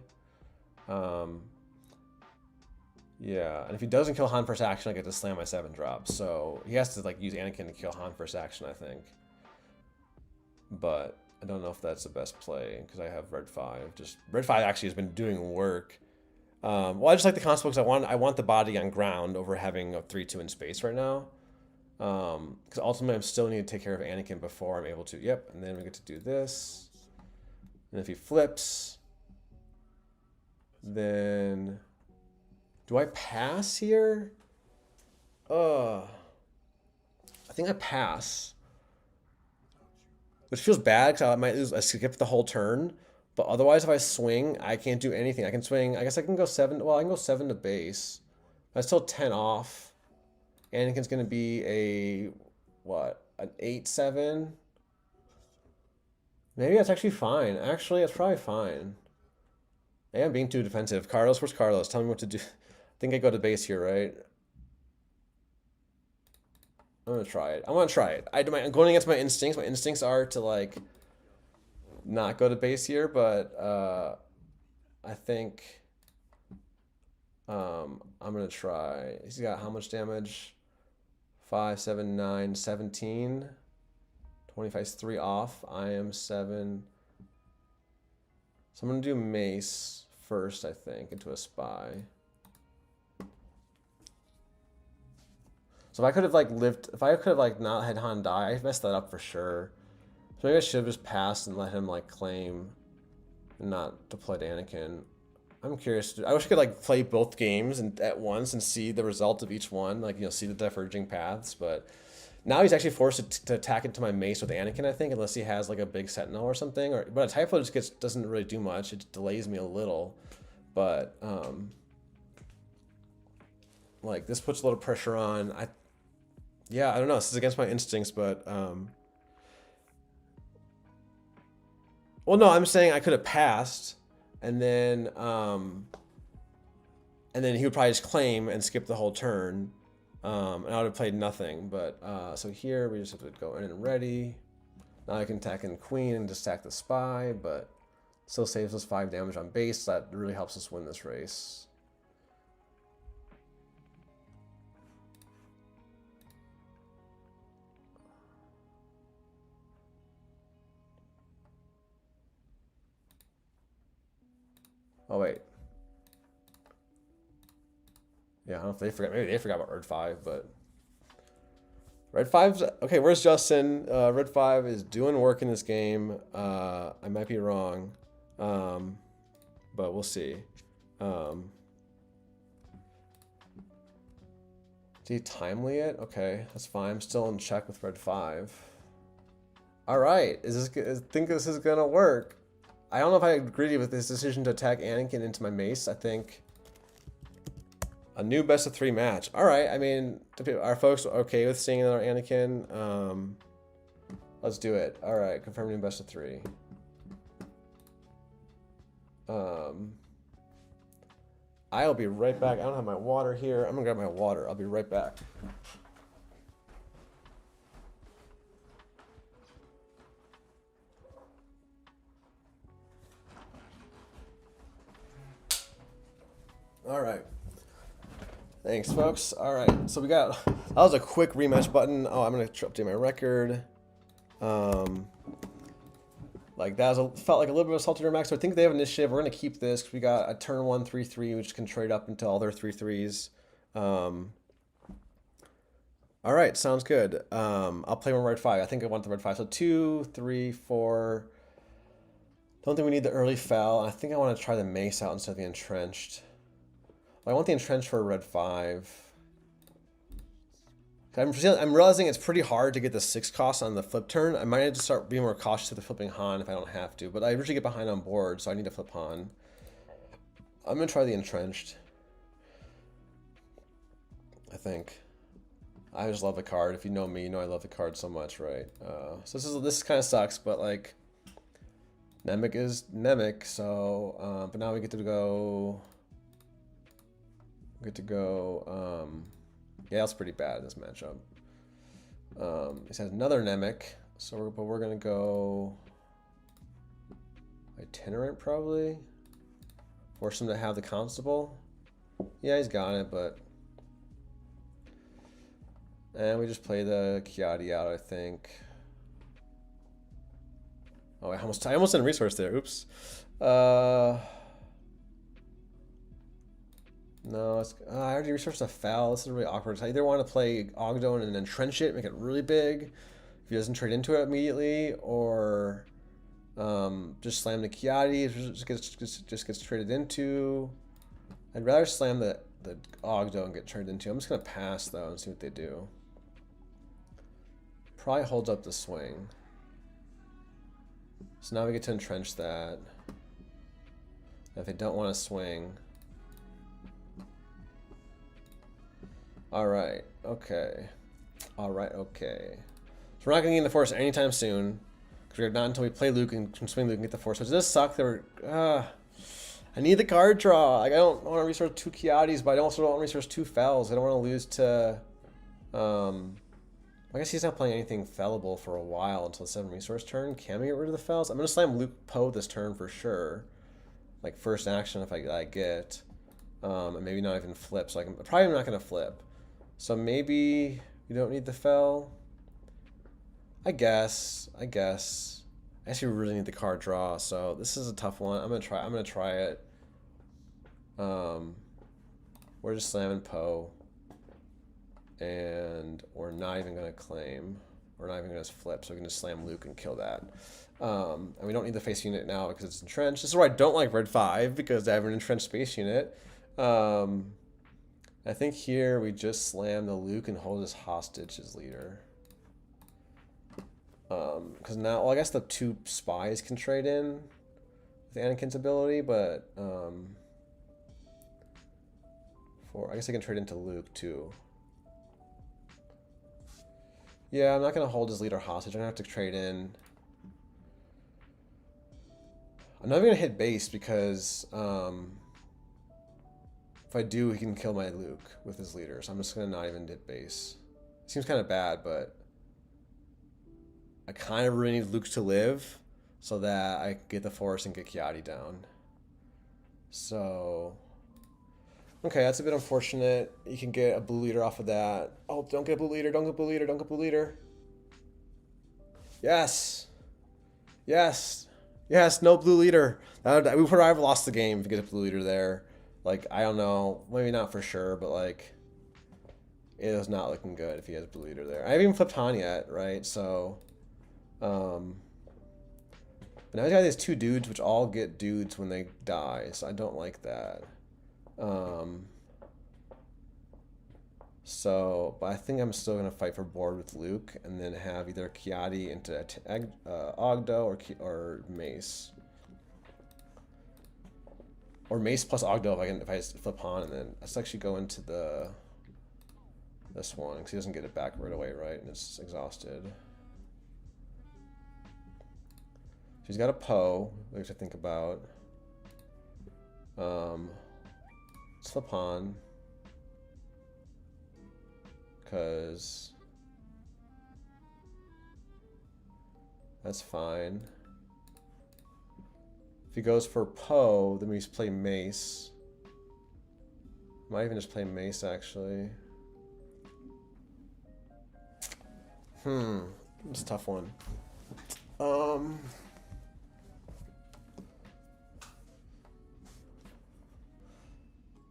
Speaker 1: Yeah, and if he doesn't kill Han first action, I get to slam my 7 drop. So he has to like use Anakin to kill Han first action, I think. But I don't know if that's the best play because I have red 5. Just red 5 actually has been doing work. Well, I just like the Constable because I want the body on ground over having a 3/2 in space right now. Because ultimately, I still need to take care of Anakin before I'm able to. Yep, and then we get to do this. And if he flips, then do I pass here? I think I pass. Which feels bad because I might lose. I skip the whole turn. But otherwise, if I swing, I can't do anything. I can swing. I guess I can go 7. Well, I can go 7 to base. That's still 10 off. Anakin's going to be a, what, an 8/7? Maybe that's actually fine. Actually, that's probably fine. I am being too defensive. Carlos, where's Carlos? Tell me what to do. I think I go to base here, right? I'm gonna try it. I want to try it. I'm going against my instincts. My instincts are to like not go to base here, but I think I'm gonna try. He's got how much damage? 5, 7, 9, 17. 25 is 3 off. I am 7. So I'm gonna do Mace first, I think, into a spy. So if I could have like lived, if I could have like not had Han die, I messed that up for sure. So maybe I should have just passed and let him like claim and not deploy to Anakin. I'm curious. I wish I could like play both games and at once and see the result of each one, like see the diverging paths. But now he's actually forced to attack into my Mace with Anakin, I think, unless he has like a big Sentinel or something. But a Typho just doesn't really do much. It delays me a little, but like this puts a little pressure on. Yeah, I don't know. This is against my instincts, but well, no, I'm saying I could have passed, and then he would probably just claim and skip the whole turn, and I would have played nothing. But so here we just have to go in and ready. Now I can attack in Queen and just attack the spy, but Still saves us 5 damage on base. That really helps us win this race. Oh, wait. Yeah, I don't know if they forgot. Maybe they forgot about Red 5, but... Red 5's... Okay, where's Justin? Red 5 is doing work in this game. I might be wrong. But we'll see. Did he timely it? Okay, that's fine. I'm still in check with Red 5. Alright, I think this is gonna work. I don't know if I agree with this decision to attack Anakin into my mace. I think a new best of 3 match. Alright, I mean, are folks okay with seeing another Anakin? Let's do it. Alright, confirm new best of 3. I'll be right back. I don't have my water here. I'm gonna grab my water. I'll be right back. All right. Thanks, folks. All right. So we got, that was a quick rematch button. Oh, I'm gonna update my record. Like that felt like a little bit of Salted Max. So I think they have initiative. We're gonna keep this because we got a turn 1 3/3, which can trade up into all their 3/3s. All right, sounds good. I'll play one Red 5. I think I want the Red 5. So 2, 3, 4. Don't think we need the early foul. I think I want to try the Mace out instead of the Entrenched. I want the Entrenched for a Red 5. I'm realizing it's pretty hard to get the 6 cost on the flip turn. I might have to start being more cautious with the flipping Han if I don't have to, but I usually get behind on board, so I need to flip Han. I'm going to try the Entrenched. I think. I just love the card. If you know me, you know I love the card so much, right? So this kind of sucks, but like, Nemec is Nemec, so, but now we get to go, yeah, that's pretty bad in this matchup. This has another Nemec, so we're gonna go Itinerant probably. Force him to have the Constable. Yeah, he's got it, but and we just play the Kiadi out, I think. Oh, I almost didn't resource there. Oops. No, I already resourced a foul. This is really awkward. So I either want to play Ogdon and entrench it, make it really big, if he doesn't trade into it immediately, or just slam the Kiadi. It just gets traded into. I'd rather slam the Ogdon and get traded into. I'm just gonna pass though and see what they do. Probably holds up the swing. So now we get to entrench that. And if they don't want to swing. Alright, okay. Alright, okay. So we're not going to get in the Force anytime soon. Because we're not until we play Luke and swing Luke and get the Force. Which does suck that we're... I need the card draw. Like, I don't want to resource 2 Kiadis, but I also don't want to resource 2 Fells. I don't want to lose to... I guess he's not playing anything fellable for a while until the 7 resource turn. Can we get rid of the Fells? I'm going to slam Luke Poe this turn for sure. Like, first action if I get. And maybe not even flip. So I'm probably not going to flip. So maybe we don't need the Fell. I guess we really need the card draw. So this is a tough one. I'm gonna try it. We're just slamming Poe. And we're not even gonna claim. We're not even gonna flip, so we can just slam Luke and kill that. And we don't need the face unit now because it's entrenched. This is why I don't like Red 5, because they have an entrenched space unit. I think here we just slam the Luke and hold his hostage as leader. Because now, well, I guess the 2 spies can trade in with Anakin's ability, but I guess I can trade into Luke too. Yeah, I'm not gonna hold his leader hostage. I'm gonna have to trade in. I'm not even gonna hit base because if I do, he can kill my Luke with his leader. So I'm just gonna not even hit base. Seems kind of bad, but I kind of really need Luke to live. so that I get the force and get Kiadi down. So, okay, that's a bit unfortunate. You can get a blue leader off of that. Oh, don't get blue leader, don't get blue leader, don't get blue leader. Yes. Yes. Yes, no blue leader. We would have lost the game if you get a blue leader there. Like, I don't know. Maybe not for sure, but like, it is not looking good if he has blue leader there. I haven't even flipped Han yet, right? So, but now he's got these two dudes, which all get dudes when they die. So I don't like that. So, but I think I'm still gonna fight for board with Luke, and then have either Kiadi into Ogdo or Mace, or Mace plus Ogdo if I flip Han, and then let's actually go into this one because he doesn't get it back right away, right? And it's exhausted. So he's got a Poe, which I think about. Let's flip Han. Because that's fine. If he goes for Poe, then we just play Mace. Might even just play Mace, actually. It's a tough one.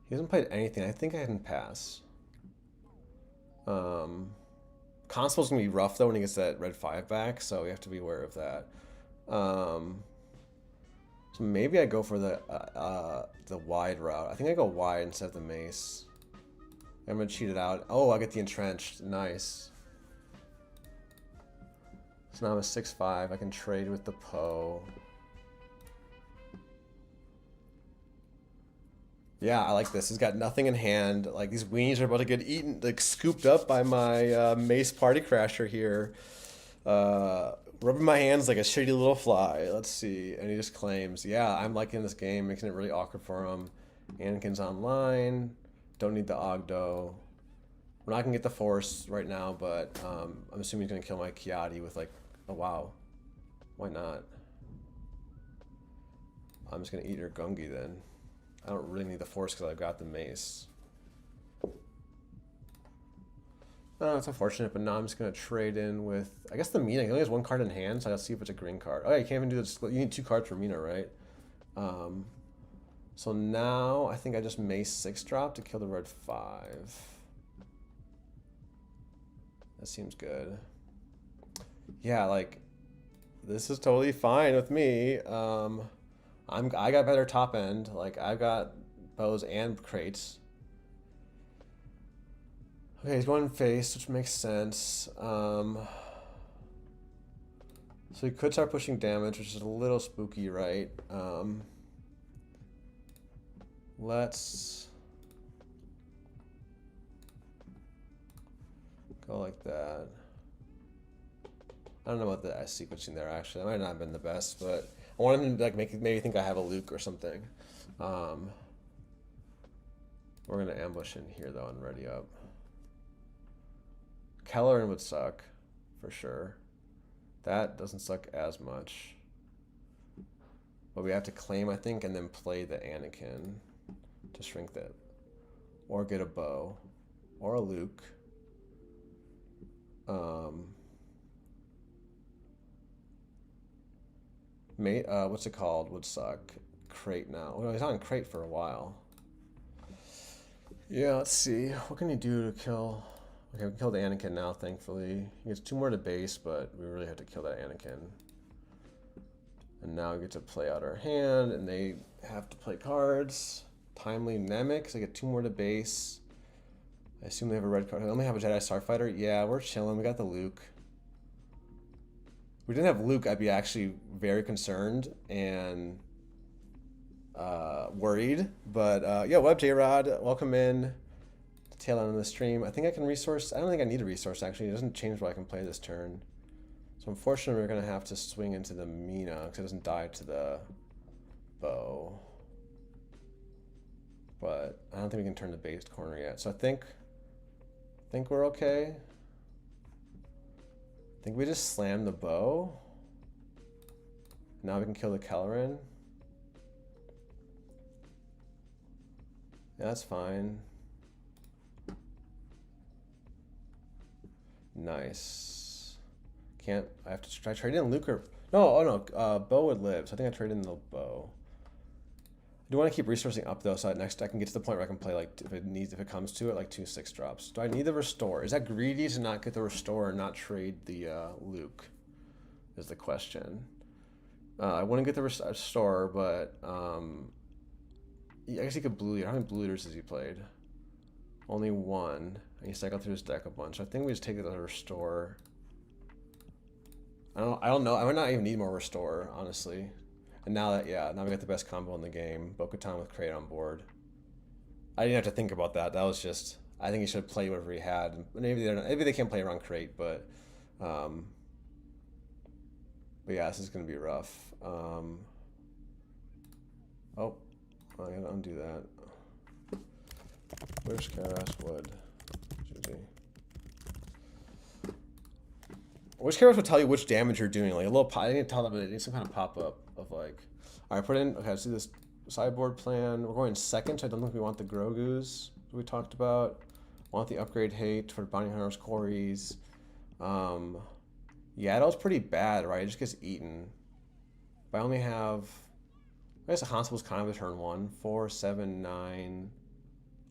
Speaker 1: He hasn't played anything. I think I can pass. Constable's gonna be rough though when he gets that red 5 back, so we have to be aware of that. So maybe I go for the wide route. I think I go wide instead of the Mace. I'm gonna cheat it out. Oh, I get the entrenched. Nice. So now I'm a 6-5. I can trade with the Poe. Yeah, I like this. He's got nothing in hand. Like, these weenies are about to get eaten, like, scooped up by my Mace Party Crasher here. Rubbing my hands like a shitty little fly. Let's see. And he just claims, yeah, I'm liking this game, making it really awkward for him. Anakin's online. Don't need the Ogdo. We're not going to get the Force right now, but I'm assuming he's going to kill my Kiadi with, like, oh, wow. Why not? I'm just going to eat your Gungi then. I don't really need the Force because I've got the Mace. Oh, it's unfortunate, but now I'm just going to trade in with, I guess, the Mina. He only has one card in hand, so I'll see if it's a green card. Oh, yeah, you can't even do this. You need 2 cards for Mina, right? So now I think I just Mace 6-drop to kill the red 5. That seems good. Yeah, like, this is totally fine with me. I got better top end. Like, I've got bows and crates. Okay, he's going face, which makes sense. So he could start pushing damage, which is a little spooky, right? Let's go like that. I don't know about the sequencing there, actually. That might not have been the best, but I want him to like maybe think I have a Luke or something. We're gonna ambush in here though and ready up. Kelleran would suck for sure. That doesn't suck as much. But we have to claim, I think, and then play the Anakin to shrink that. Or get a bow. Or a Luke. What's it called? Would suck. Crate now. Well, he's on crate for a while. Yeah, let's see. What can he do to kill? Okay, we can kill the Anakin now, thankfully. He gets 2 more to base, but we really have to kill that Anakin. And now we get to play out our hand, and they have to play cards. Timely Nemec, so I get 2 more to base. I assume they have a red card. They only have a Jedi Starfighter. Yeah, we're chilling. We got the Luke. If we didn't have Luke, I'd be actually very concerned and worried. But yeah, Web J-Rod, welcome in. Tail end of the stream. I think I can resource. I don't think I need a resource, actually. It doesn't change what I can play this turn. So unfortunately, we're going to have to swing into the Mina because it doesn't die to the bow. But I don't think we can turn the base corner yet. So I think we're okay. I think we just slam the bow. Now we can kill the Kelleran. Yeah, that's fine. Nice. Can't, I have to try trade in Luke or, no, oh no, Bo would live, so I think I trade in the Bo. I do want to keep resourcing up though, so that next I can get to the point where I can play like, if it comes to it, like 2 6 drops. Do I need the restore? Is that greedy to not get the restore and not trade the Luke? Is the question. I wouldn't get the restore, but I guess he could blue leader. How many blue leaders has he played? Only 1. And he cycled through his deck a bunch. So I think we just take the restore. I don't know. I might not even need more restore, honestly. And now that, yeah, now we got the best combo in the game. Bo-Katan with Crate on board. I didn't have to think about that. That was just, I think he should have played whatever he had. Maybe they can't play around Crate, but yeah, this is gonna be rough. Oh, I gotta undo that. Where's Karass Wood? I wish Karass would tell you which damage you're doing. Like a little, I didn't tell them, but it needs some kind of pop up of like, all right, put in. Okay, let's do this sideboard plan. We're going second, so I don't think we want the Grogu's we talked about. Want the upgrade hate for Bounty Hunters, Quarries. Yeah, that was pretty bad, right? It just gets eaten. But I only have, I guess the Han was kind of a turn 1. 4, 7, 9,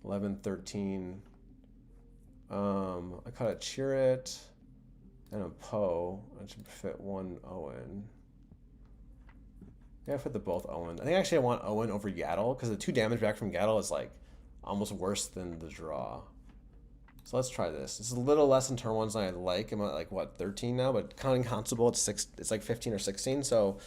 Speaker 1: 11, 13. I cut a Chirrut and a Poe. I should fit 1 Owen. Yeah, I fit the both Owen. I think actually I want Owen over Yaddle because the 2 damage back from Yaddle is like almost worse than the draw. So let's try this. This is a little less in turn 1s than I like. I'm at like what, 13 now, but counting Constable, it's like 15 or 16. So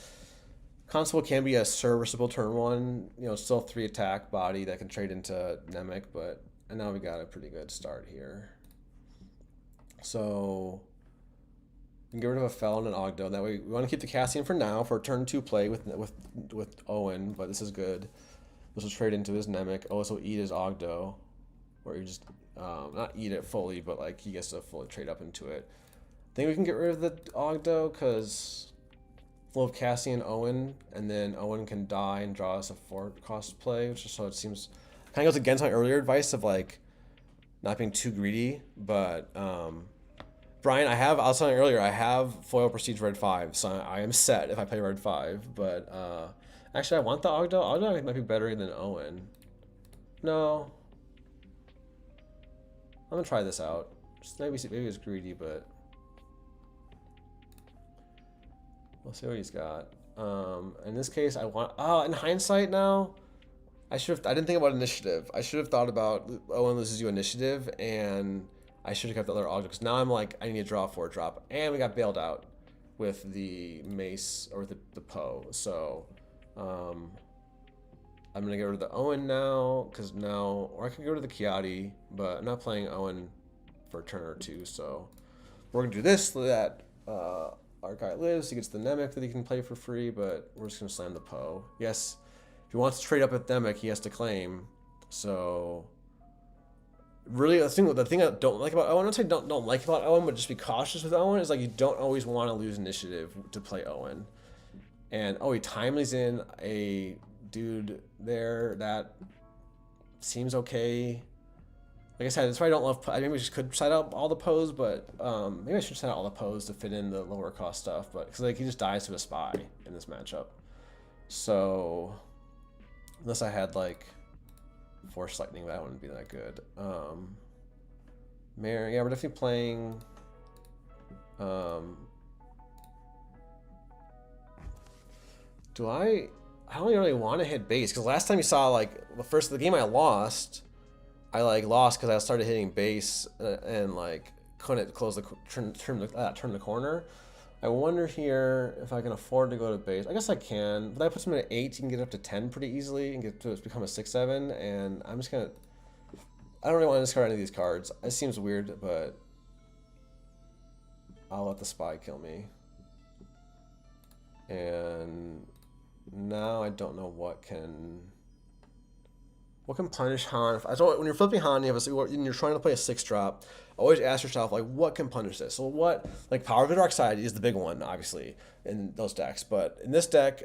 Speaker 1: Constable can be a serviceable turn 1. You know, still 3 attack body that can trade into Nemec, but and now we got a pretty good start here. So we can get rid of a Felon and Ogdo. That way we want to keep the Cassian for now for turn 2 play with Owen, but this is good. This will trade into his Nemec. Also eat his Ogdo, where you just not eat it fully, but like he gets to fully trade up into it. I think we can get rid of the Ogdo because we'll have Cassian Owen, and then Owen can die and draw us a 4-cost play, which is, so it seems kind of goes against my earlier advice of like not being too greedy. But Brian, I was telling you earlier, I have foil prestige red 5, so I am set if I play red 5. But actually, I want the Ogdo. Ogdo might be better than Owen. No. I'm gonna try this out. Just maybe it's greedy, but we'll see what he's got. In this case, I want. Oh, in hindsight now, I didn't think about initiative. I should have thought about Owen loses you initiative, and I should have kept the other Ogdo because now I'm like I need to draw a 4-drop, and we got bailed out with the Mace or the Poe. So I'm gonna get rid of the Owen now, because now, or I can go to the Kiadi, but I'm not playing Owen for a turn or 2, so we're gonna do this so that our guy lives, he gets the Nemec that he can play for free, but we're just gonna slam the Poe. Yes, if he wants to trade up with Nemec, he has to claim. So really, the thing I don't like about Owen, I'm not saying don't like about Owen, but just be cautious with Owen, is like you don't always want to lose initiative to play Owen. And he timely's in a dude there that seems okay. Like I said, that's why I don't love. I mean, we just could side out all the Poes, but maybe I should side out all the Poes to fit in the lower cost stuff. But because like he just dies to a spy in this matchup, so unless I had like Force Lightning, that wouldn't be that good. Mary, yeah, we're definitely playing. I don't really want to hit base because last time you saw like the game I lost because I started hitting base and like couldn't close the turn the corner. I wonder here if I can afford to go to base. I guess I can, but that puts me at 8. You can get up to 10 pretty easily and get to become a 6/7. And I'm just gonna. I don't really want to discard any of these cards. It seems weird, but I'll let the spy kill me. And now I don't know what can. What can punish Han? I don't, when you're flipping Han, and you're trying to play a 6-drop. Always ask yourself like, what can punish this? So what, like Power of the Dark Side is the big one, obviously, in those decks. But in this deck,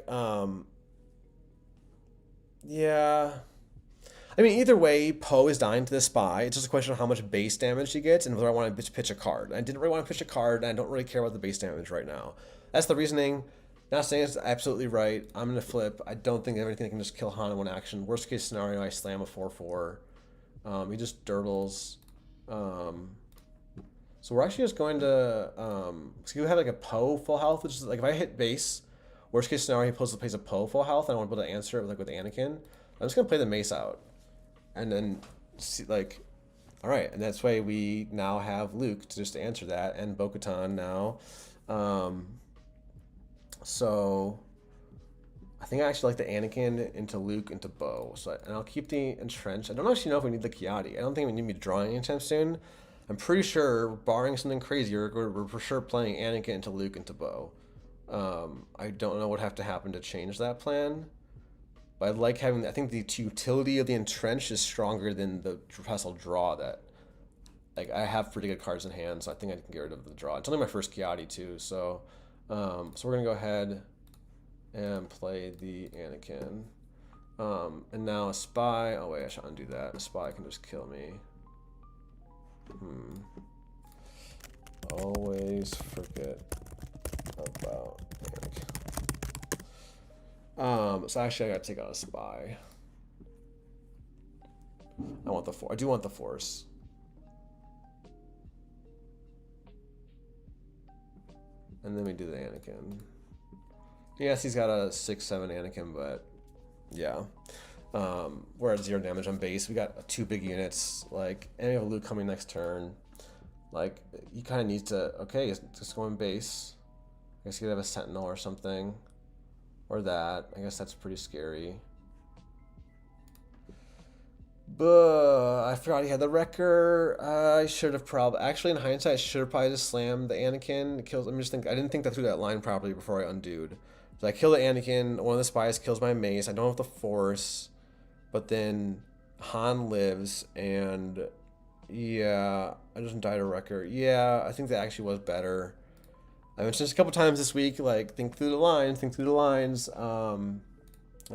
Speaker 1: yeah. I mean, either way, Poe is dying to the spy. It's just a question of how much base damage he gets and whether I want to pitch a card. I didn't really want to pitch a card, and I don't really care about the base damage right now. That's the reasoning. Not saying it's absolutely right. I'm going to flip. I don't think everything can just kill Han in one action. Worst case scenario, I slam a 4/4. He just dirtles. So we're actually just going to... so you have like a Poe full health, which is like if I hit base, worst case scenario, he plays a Poe full health. I don't want to be able to answer it like with Anakin. I'm just going to play the Mace out. And then, see, like, all right. And that's why we now have Luke to just answer that, and Bo-Katan now. So I think I actually like the Anakin into Luke into Bo. So and I'll keep the Entrenched. I don't actually know if we need the Kiadi. I don't think we need to be drawing anytime soon. I'm pretty sure, barring something crazy, we're for sure playing Anakin into Luke into Bo. I don't know what would have to happen to change that plan. But I like having, I think the utility of the Entrenched is stronger than the Pestle draw that, like, I have pretty good cards in hand, so I think I can get rid of the draw. It's only my first Kiadi too, so so we're gonna go ahead and play the Anakin. And now a spy, oh wait, I should undo that. A spy can just kill me. Always forget about Anakin. So actually I gotta take out a spy. I do want the Force. And then we do the Anakin. Yes, he's got a 6/7 Anakin, but yeah. We're at 0 damage on base. We got 2 big units, like, and we have Luke coming next turn. Like, he kind of needs to, okay, just go on base. I guess he could have a Sentinel or something. Or that. I guess that's pretty scary. But I forgot he had the Wrecker. I should have probably, actually in hindsight, I should have probably just slammed the Anakin. It kills. I didn't think that through that line properly before I undoed. So I kill the Anakin. One of the spies kills my Mace. I don't have the Force, but then Han lives, and yeah, I just died a Wrecker. Yeah, I think that actually was better. I mentioned this a couple times this week. Like, think through the lines. Think through the lines. I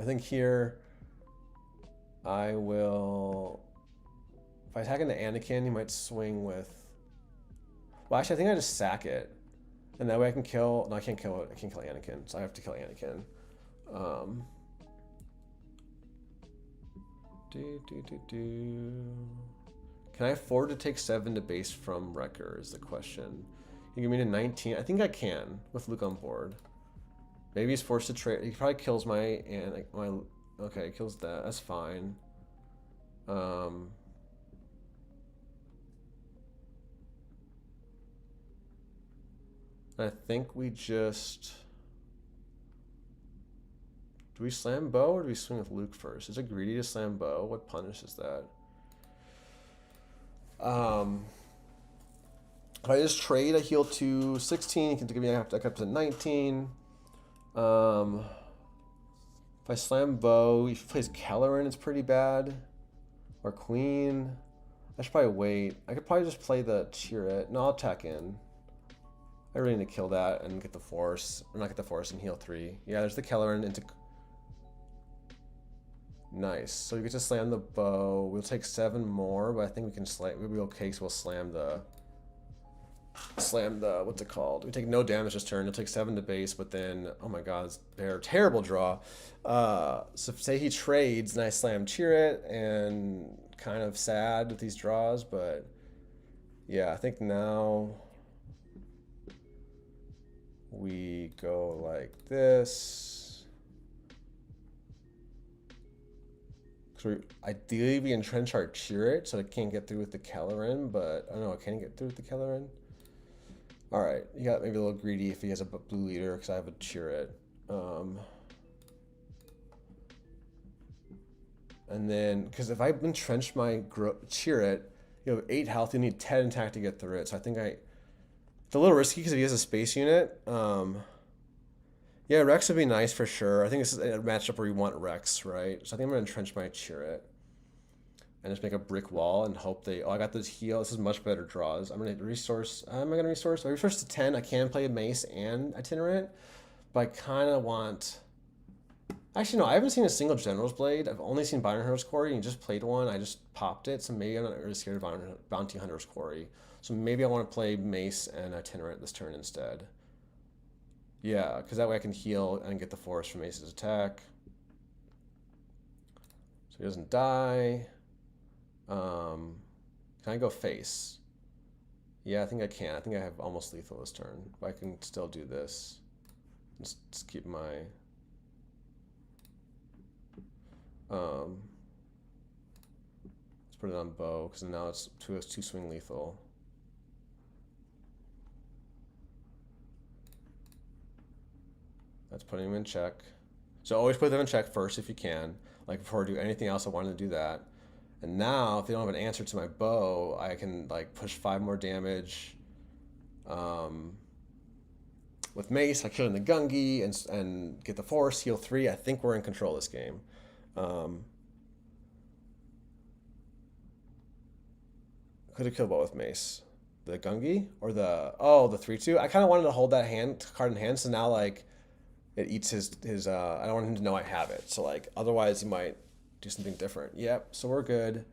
Speaker 1: think here. I will, if I attack into Anakin, he might swing with, well, actually, I think I just sack it. And that way I can kill, no, I can't kill it. I can't kill Anakin, so I have to kill Anakin. Can I afford to take 7 to base from Wrecker is the question. You give me to 19. I think I can with Luke on board. Maybe he's forced to trade. He probably kills my, okay, kills that. That's fine. I think we just... Do we slam Bo or do we swing with Luke first? Is it greedy to slam Bo? What punish is that? If I just trade, I heal to 16. You can give me up to 19. If I slam Bo, if he plays Kelleran, it's pretty bad. Or Queen. I should probably wait. I could probably just play the Chirrut. No, I'll attack in. I really need to kill that and get the Force. Or not get the Force and heal 3. Yeah, there's the Kelleran into... Nice. So you get to slam the Bow. We'll take 7 more, but I think we can slam... We'll be okay, so we'll slam the... what's it called? We take no damage this turn. He'll take 7 to base, but then, oh my god, it's a terrible draw. So say he trades and I slam Chirrut, and kind of sad with these draws, but yeah, I think now we go like this. So ideally we entrench our Chirrut so I can't get through with the Kelleran, but I don't know, I can't get through with the Kelleran. All right, you got maybe a little greedy if he has a blue leader because I have a Chirrut. And then, because if I entrench my Chirrut, you have 8 health, you need 10 attack to get through it. So I think it's a little risky because if he has a space unit. Yeah, Rex would be nice for sure. I think this is a matchup where you want Rex, right? So I think I'm going to entrench my Chirrut. and just make a brick wall and hope they. Oh, I got this heal. This is much better draws. I'm gonna resource. Am I gonna resource? If I resource to 10, I can play Mace and Itinerant, but I kind of want. Actually, no, I haven't seen a single General's Blade. I've only seen Bounty Hunter's Quarry, and you just played one. I just popped it, so maybe I'm not really scared of Bounty Hunter's Quarry. So maybe I want to play Mace and Itinerant this turn instead. Yeah, because that way I can heal and get the force from Mace's attack. So he doesn't die. Can I go face? Yeah, I think I can. I think I have almost lethal this turn, but I can still do this. Just keep my... let's put it on bow, because now it's two swing lethal. That's putting him in check. So always put them in check first if you can. Like before I do anything else, I wanted to do that. And now, if they don't have an answer to my bow, I can like push 5 more damage. With Mace, I kill in the Gungi and get the force, heal 3. I think we're in control this game. Could have killed both with Mace. The Gungi or the 3/2. I kind of wanted to hold that card in hand, so now like it eats his I don't want him to know I have it. So like otherwise he might do something different. Yep. So we're good.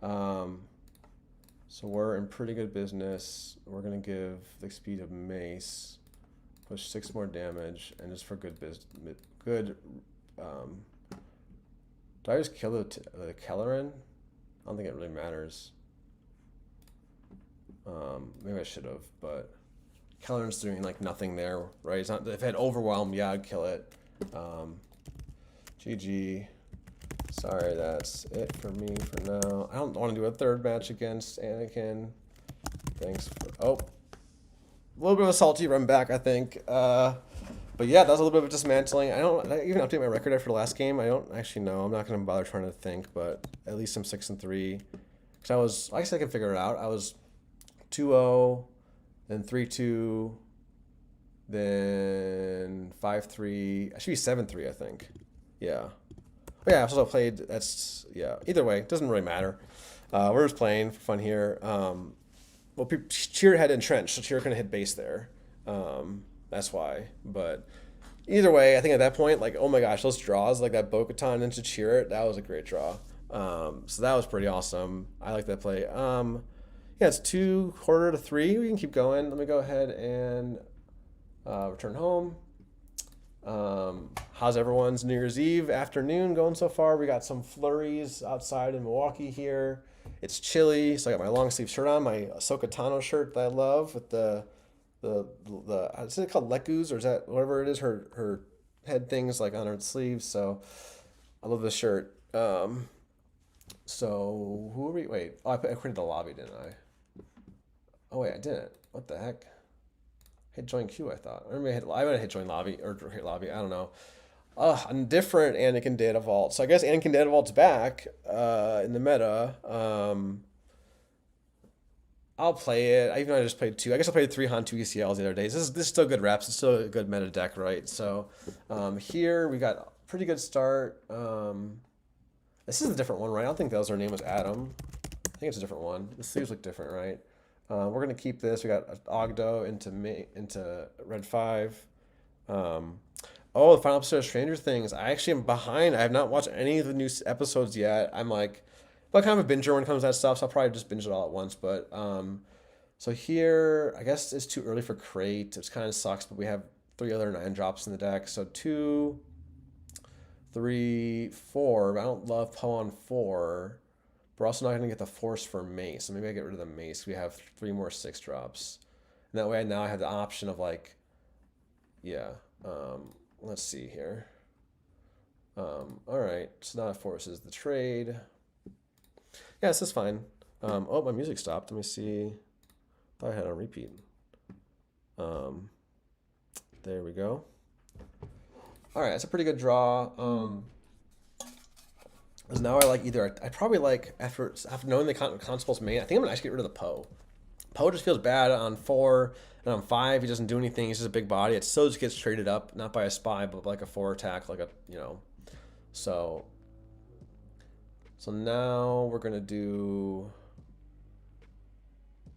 Speaker 1: So we're in pretty good business. We're gonna give the speed of Mace, push 6 more damage, and just for good business. Good. Do I just kill the Kelleran? I don't think it really matters. Maybe I should have, but Kelleran's doing like nothing there, right? It's not. If it had overwhelmed, yeah, I'd kill it. GG. Sorry, that's it for me for now. I don't want to do a third match against Anakin. Thanks for, a little bit of a salty run back, I think. But yeah, that was a little bit of dismantling. I even update my record after the last game. I don't actually know. I'm not going to bother trying to think, but at least I'm 6-3. Because I guess I can figure it out. I was 2-0, then 3-2, then 5-3. I should be 7-3, I think. Yeah. But yeah, I've also played, either way, it doesn't really matter. We're just playing for fun here. Well, Cheer had entrenched, so Cheer couldn't hit base there. That's why. But either way, I think at that point, like, oh my gosh, those draws, like that Bo-Katan into Cheer, that was a great draw. So that was pretty awesome. I like that play. Yeah, it's 2/4 to 3. We can keep going. Let me go ahead and return home. How's everyone's New Year's Eve afternoon going so far? We got some flurries outside in Milwaukee here. It's chilly, so I got my long sleeve shirt on, my Ahsoka Tano shirt that I love with the is it called Lekus, or is that whatever it is, her head things like on her sleeves. So I love this shirt. So who are we? Wait, I created the lobby, didn't I? Oh wait, I didn't. What the heck? Hit join queue, I thought. I might have hit join lobby or hit lobby. I don't know. A different Anakin Data Vault. So I guess Anakin Data Vault's back in the meta. I'll play it. Even though I just played 2. I guess I played 3 Han2 ECLs the other days. This is still good reps. It's still a good meta deck, right? So here we got a pretty good start. This is a different one, right? I don't think that was her name was Adam. I think it's a different one. The sleeves look different, right? We're gonna keep this. We got Ogdo into red 5. The final episode of Stranger Things. I actually am behind. I have not watched any of the new episodes yet. I'm like, but kind of a binger when it comes to that stuff, so I'll probably just binge it all at once. But so here, I guess it's too early for crate. It kind of sucks, but we have 3 other 9 drops in the deck. So 2, 3, 4. I don't love Poe on 4. We're also not going to get the force for Mace. So maybe I get rid of the Mace. We have 3 more 6 drops. And that way now I have the option of like, yeah. Let's see here. All right. So now it forces the trade. Yeah, this is fine. Oh, my music stopped. Let me see. Thought I had it on repeat. There we go. All right, that's a pretty good draw. Because now I probably like after knowing the Constable's main, I think I'm gonna actually get rid of the Poe. Poe just feels bad on 4 and on 5. He doesn't do anything. He's just a big body. It still just gets traded up, not by a spy, but like a 4 attack, like a So So now we're gonna do.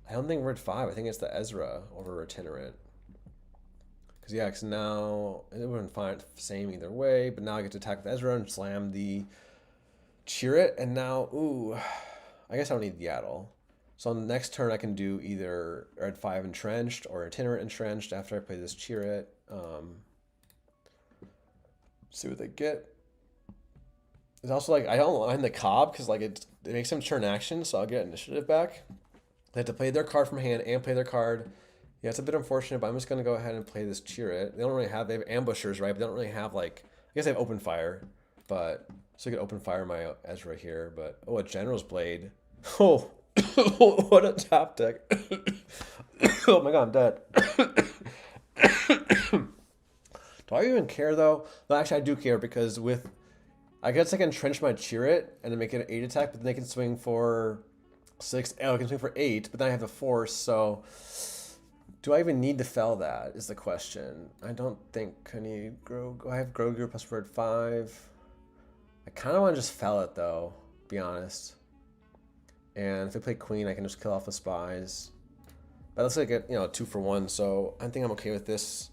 Speaker 1: I don't think red 5. I think it's the Ezra over itinerant. Because yeah, because now it would have been fine, same either way. But now I get to attack with Ezra and slam the cheer it. And now, ooh, I guess I don't need Yaddle. So on the next turn, I can do either red 5 entrenched or itinerant entrenched after I play this cheer it. See what they get. It's also like I don't mind the Cobb because like it makes them turn action, so I'll get initiative back. They have to play their card from hand and play their card. Yeah, it's a bit unfortunate, but I'm just gonna go ahead and play this cheer it. They don't really have, they have ambushers, right? But they don't really have like, I guess they have open fire, but so I could open fire my Ezra here. But oh, a General's Blade. Oh, what a top deck. Oh my god, I'm dead. Do I even care though? No, actually I do care because with, I guess I can entrench my cheer it and then make it an 8 attack, but then they can swing for 6. Oh, I can swing for 8, but then I have the force, so do I even need to fell that is the question. I don't think, can you grow, I have Grogu plus red 5. I kind of want to just fell it though, be honest. And if I play queen, I can just kill off the spies. But let's say I get, 2 for 1, so I think I'm okay with this.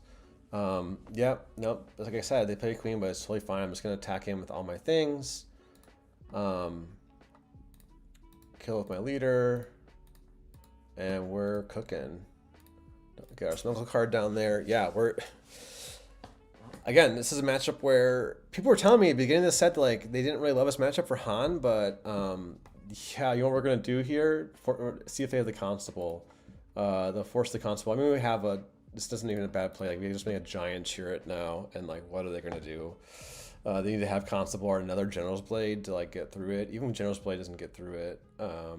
Speaker 1: Yeah, nope. Like I said, they play queen, but it's totally fine. I'm just gonna attack him with all my things. Kill with my leader, and we're cooking. Get our snorkel card down there. Yeah, we're. Again, this is a matchup where people were telling me at the beginning of the set that like they didn't really love this matchup for Han, but yeah, you know what we're gonna do here? See if they have the constable. They'll force the constable. I mean, we have a. This isn't even a bad play. Like we just make a giant cheer it now, and like, what are they gonna do? They need to have constable or another General's Blade to like get through it. Even General's Blade doesn't get through it. So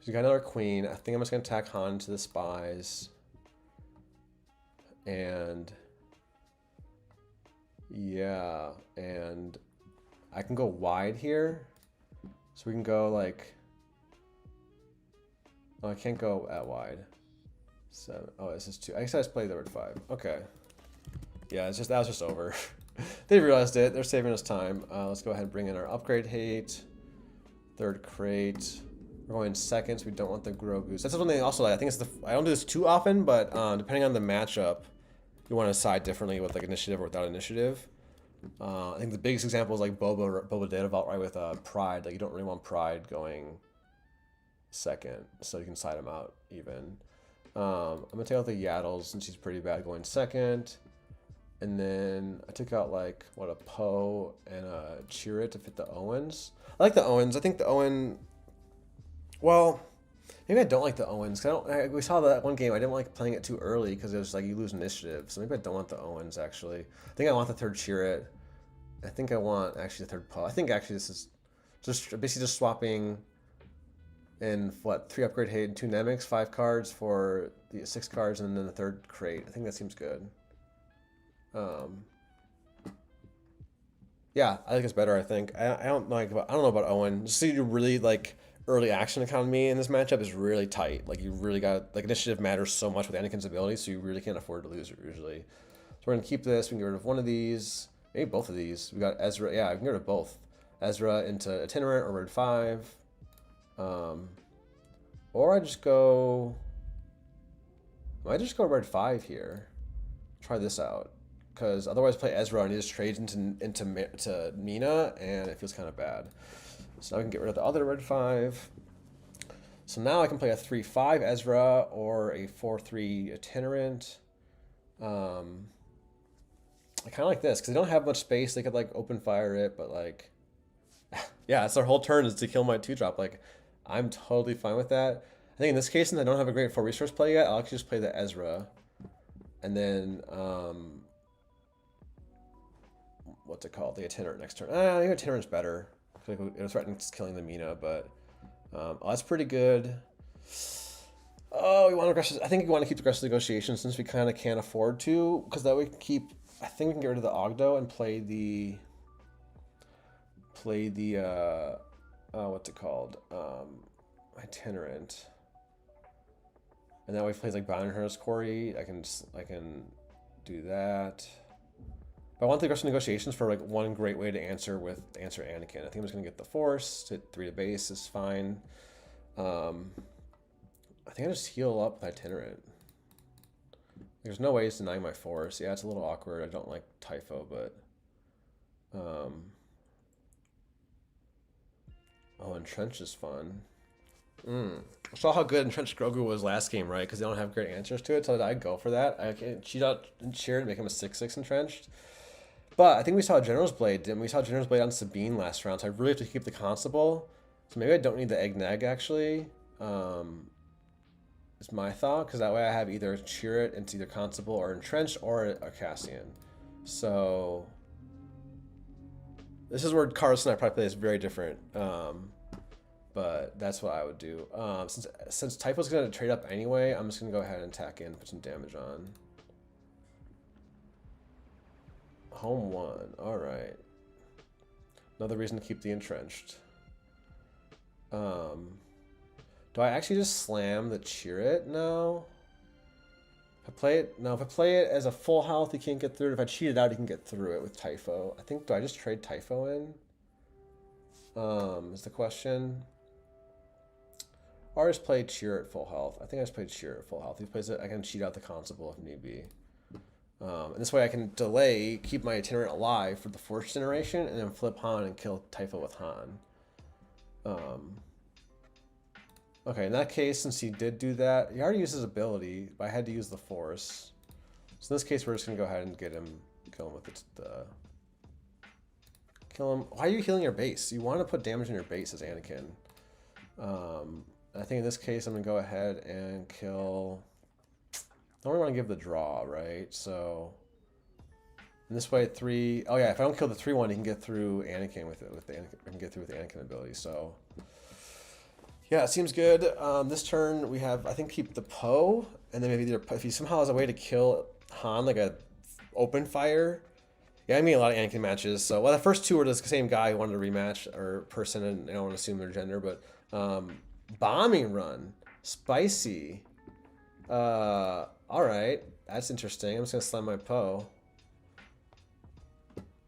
Speaker 1: we got another queen. I think I'm just gonna attack Han to the spies, and yeah, and I can go wide here, so we can go like. Oh, I can't go that wide. 7. Oh, this is 2. I guess I just played the red 5. Okay. Yeah, it's just that was just over. They realized it. They're saving us time. Let's go ahead and bring in our upgrade hate. 3rd crate. We're going 2nd, so we don't want the Grogu's. That's something also like, I think it's the. I don't do this too often, but depending on the matchup, you want to side differently with like initiative or without initiative. I think the biggest example is like Boba did about right with Pride. Like you don't really want Pride going 2nd, so you can side him out even. I'm gonna take out the Yaddles since she's pretty bad going 2nd. And then I took out like what, a Poe and a Chirrut to fit the Owens. I like the Owens. I think the Owen. Well, maybe I don't like the Owens. We saw that one game. I didn't like playing it too early because it was like you lose initiative. So maybe I don't want the Owens actually. I think I want the 3rd Chirrut. I think I want actually the 3rd Poe. I think actually this is just basically just swapping. And what, 3 upgrade hate and 2 Nemix, 5 cards for the 6 cards, and then the 3rd crate. I think that seems good. Yeah, I think it's better. I think I don't know about Owen. Just so you really like early action economy in this matchup is really tight. Like you really got like initiative matters so much with Anakin's ability, so you really can't afford to lose it usually. So we're gonna keep this. We can get rid of one of these, maybe both of these. We got Ezra. Yeah, we can get rid of both. Ezra into itinerant or red 5. Or I just go. I might just go red 5 here. Try this out, because otherwise play Ezra and he just trades into Mina, and it feels kind of bad. So now we can get rid of the other red 5. So now I can play a 3/5 Ezra or a 4/3 itinerant. I kind of like this because they don't have much space. They could like open fire it, but like, yeah, it's their whole turn is to kill my 2-drop. Like, I'm totally fine with that. I think in this case, since I don't have a great 4 resource play yet, I'll actually just play the Ezra. And then, what's it called? The itinerant next turn. I think itinerant's better. It threatens killing the Mina, but oh, that's pretty good. Oh, we want aggressive. I think we want to keep aggressive negotiations since we kind of can't afford to, because that way we can keep. I think we can get rid of the Ogdo and play the what's it called? Itinerant. And that way, if he plays like Bounty Hunter's Quarry, I can do that. But I want the aggressive negotiations for like one great way to answer Anakin. I think I'm just gonna get the Force, hit 3 to base is fine. I think I just heal up with Itinerant. There's no way he's denying my Force. Yeah, it's a little awkward. I don't like Typho, but oh, Entrenched is fun. I saw how good Entrenched Grogu was last game, right? Because they don't have great answers to it, so I'd go for that. I can cheat out and cheer and make him a 6/6 Entrenched. But I think we saw General's Blade, didn't we? Saw General's Blade on Sabine last round, so I really have to keep the Constable. So maybe I don't need the Eggneg, actually. Is my thought, because that way I have either Cheer It into either Constable or Entrenched or a Cassian. So this is where Carlos and I probably play is very different. But that's what I would do. Since Typho's gonna trade up anyway, I'm just gonna go ahead and attack in, put some damage on. Home 1, alright. Another reason to keep the Entrenched. Do I actually just slam the Cheer It? No. If I play it as a full health, he can't get through it. If I cheat it out, he can get through it with Typho. I think, do I just trade Typho in? Is the question. Or just play Cheer It full health. I think I just played Cheer It full health. If he plays it, I can cheat out the Constable if need be. And this way I can delay, keep my Itinerant alive for the Force generation, and then flip Han and kill Typho with Han. Okay, in that case, since he did do that, he already used his ability, but I had to use the Force. So in this case, we're just gonna go ahead and kill him with the kill him. Why are you healing your base? You want to put damage in your base as Anakin. I think in this case, I'm gonna go ahead and kill. I don't really want to give the draw, right? So in this way, 3. Oh yeah, if I don't kill the 3/1, he can get through Anakin with it. I can get through with the Anakin ability. So yeah, it seems good. This turn we have, I think, keep the Poe, and then maybe either if he somehow has a way to kill Han, like a open fire. Yeah, I mean a lot of Anakin matches. So well, the first 2 were the same guy who wanted to rematch or person, and I don't want to assume their gender, but bombing run, spicy. All right, that's interesting. I'm just gonna slam my Poe.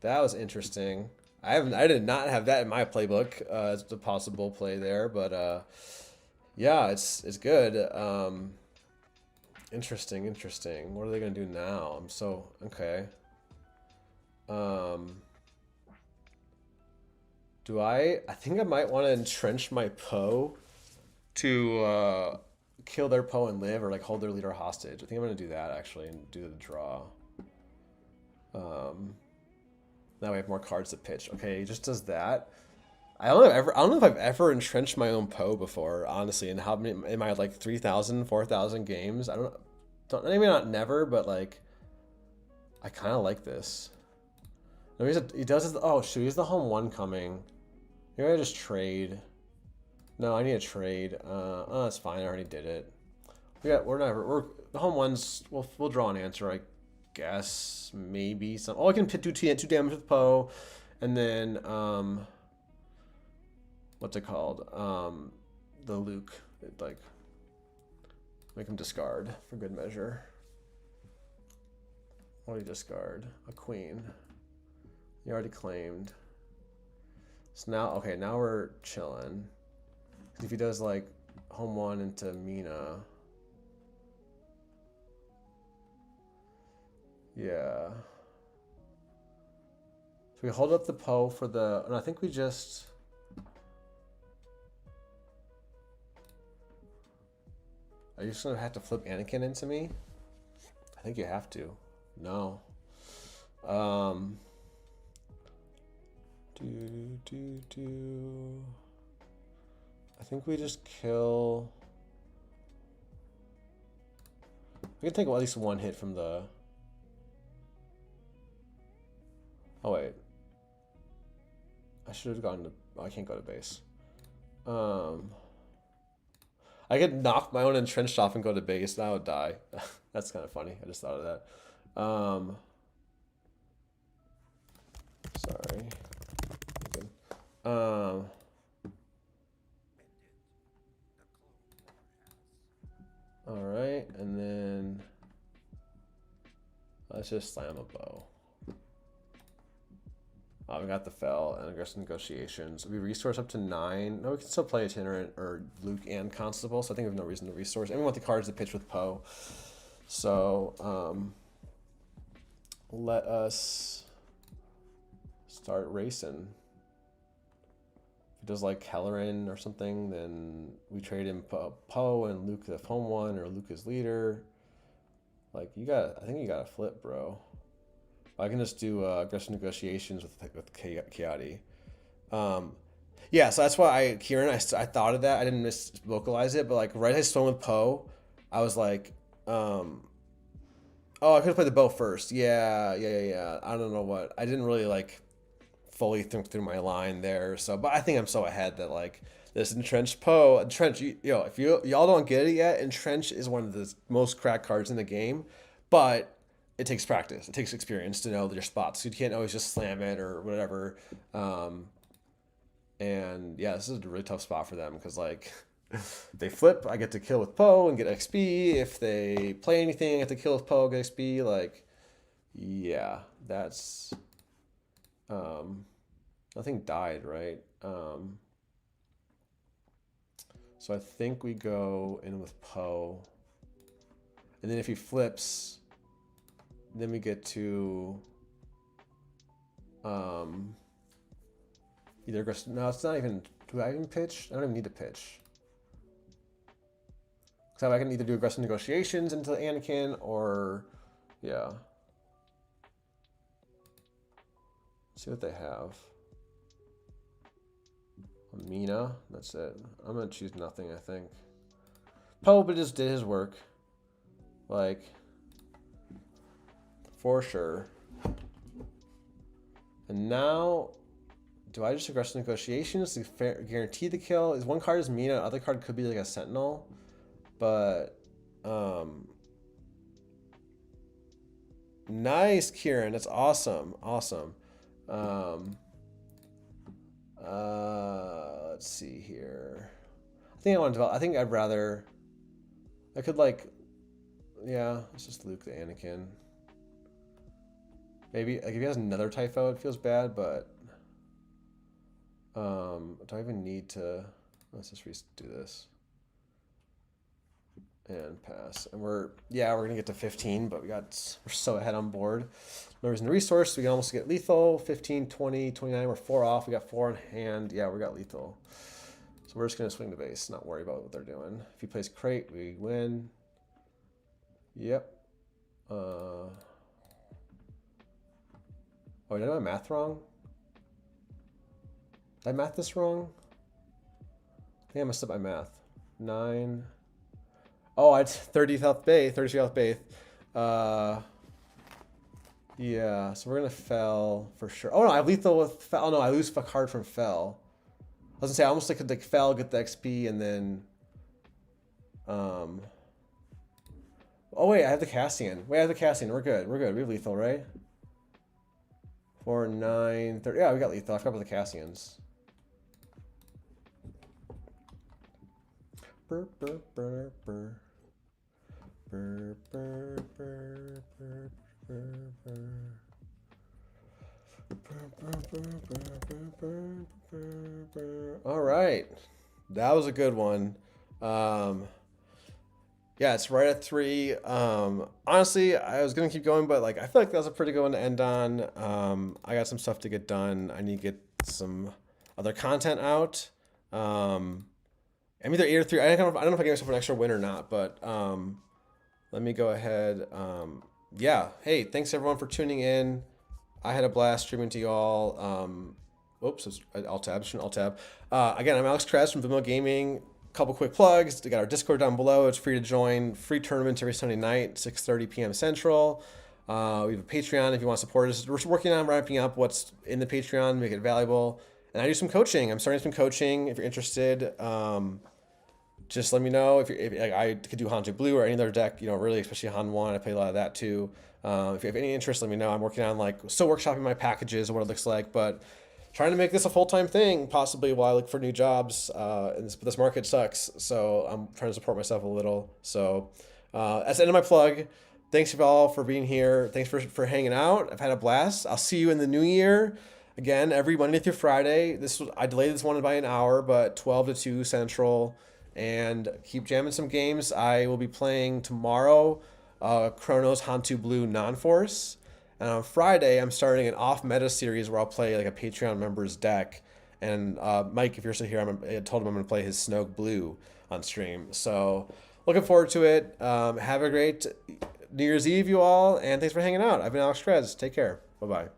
Speaker 1: That was interesting. I did not have that in my playbook as a possible play there, but yeah, it's good. Interesting. What are they gonna do now? I'm so okay. Do I think I might want to entrench my Poe to kill their Poe and live, or like hold their leader hostage. I think I'm gonna do that actually and do the draw. Now we have more cards to pitch. Okay, he just does that. I don't know if I've ever entrenched my own Poe before, honestly. And how many in my like 3,000, 4,000 games? I don't maybe not never, but like I kind of like this. No, he does his, oh shoot, he's the home 1 coming. Maybe I just trade. No, I need a trade. Oh, that's fine. I already did it. We're the home 1s. We'll draw an answer, I guess. Maybe some. Oh, I can do 2 damage with Poe, and then what's it called? The Luke. Like make him discard for good measure. What do you discard? A queen. You already claimed. So now, okay, now we're chilling. If he does like home 1 into Mina. Yeah. So we hold up the Poe for the, and I think we just. Are you just gonna have to flip Anakin into me? I think you have to. No. I think we just kill. We can take at least 1 hit from the. Oh wait. I should have gone to. Oh, I can't go to base. I could knock my own entrenched off and go to base. That would die. That's kind of funny. I just thought of that. Sorry. All right, and then let's just slam a Bow. We got the Fell and aggressive negotiations. We resource up to 9. No, we can still play Itinerant or Luke and Constable, so I think we have no reason to resource. And we want the cards to pitch with Poe. So let us start racing. If he does like Kellerin or something, then we trade him Poe and Luke the home one, or Luke as leader. Like I think you got to flip, bro. I can just do aggressive negotiations with Kiadi. Yeah, so that's why Kieran, I thought of that. I didn't vocalize it, but like right as I swung with Poe, I was like, oh, I could have played the bow first. Yeah. I don't know what. I didn't really like fully think through my line there. So, but I think I'm so ahead that like this entrenched Poe, Entrench, if y'all don't get it yet, Entrench is one of the most cracked cards in the game, but it takes practice. It takes experience to know your spots. So you can't always just slam it or whatever. And yeah, this is a really tough spot for them because like if they flip, I get to kill with Poe and get XP. If they play anything, I get to kill with Poe, get XP. Like, yeah, that's nothing died, right? So I think we go in with Poe, and then if he flips. Then we get to either no, it's not even. Do I even pitch? I don't even need to pitch. So I can either do aggressive negotiations into Anakin or yeah. Let's see what they have. Mina, that's it. I'm gonna choose nothing. I think. Poe just did his work, like. For sure. And now, do I just aggressive negotiations to guarantee the kill? Is one card is Mina, other card could be like a Sentinel, but nice, Kieran. That's awesome. Let's see here. I think I want to develop. I think I'd rather. I could like, yeah. Let's just Luke the Anakin. Maybe like if he has another Typho, it feels bad, but do I even need to? Let's just do this and pass. And we're gonna get to 15, but we're so ahead on board. No reason to resource. We can almost get lethal. 15, 20, 29. We're 4 off. We got 4 in hand. Yeah, we got lethal. So we're just gonna swing the base, not worry about what they're doing. If he plays crate, we win. Yep. Oh, did I do my math wrong? Did I math this wrong? I think I messed up my math. 9. Oh, I had 30th health Bay, 33 health Bay. Yeah, so we're gonna Fell for sure. Oh no, I have lethal with Fell. Oh no, I lose a card from Fell. I was gonna say I almost could like Fell, get the XP, and then oh wait, I have the Cassian. Wait, I have the Cassian. We're good. We have lethal, right? 4, 9, 30. Yeah, we got lethal. I forgot about the Cassians. All right, that was a good one. Yeah, it's right at 3. Honestly, I was gonna keep going, but like I feel like that was a pretty good one to end on. I got some stuff to get done. I need to get some other content out. I'm either 8 or 3. I don't know if I gave myself an extra win or not, but let me go ahead. Yeah, hey, thanks everyone for tuning in. I had a blast streaming to y'all. Oops, it's Alt Tab. Again, I'm alexkrez from Vimeo Gaming. Couple quick plugs. We got our Discord down below. It's free to join. Free tournaments every Sunday night, 6:30 p.m. Central. We have a Patreon if you want to support us. We're working on wrapping up what's in the Patreon, make it valuable. And I do some coaching. I'm starting some coaching. If you're interested, just let me know. If I could do Han2 Blue or any other deck, really, especially Han1. I play a lot of that too. If you have any interest, let me know. I'm working on still workshopping my packages and what it looks like, but trying to make this a full-time thing, possibly while I look for new jobs. And this market sucks, so I'm trying to support myself a little. So that's the end of my plug. Thanks you all for being here. Thanks for hanging out. I've had a blast. I'll see you in the new year. Again, every Monday through Friday. I delayed this one by an hour, but 12 to 2 Central. And keep jamming some games. I will be playing tomorrow Chrono's Han2 Blue Non-Force. And on Friday, I'm starting an off-meta series where I'll play like a Patreon member's deck. And Mike, if you're still here, I told him I'm going to play his Snoke Blue on stream. So looking forward to it. Have a great New Year's Eve, you all. And thanks for hanging out. I've been alexkrez. Take care. Bye-bye.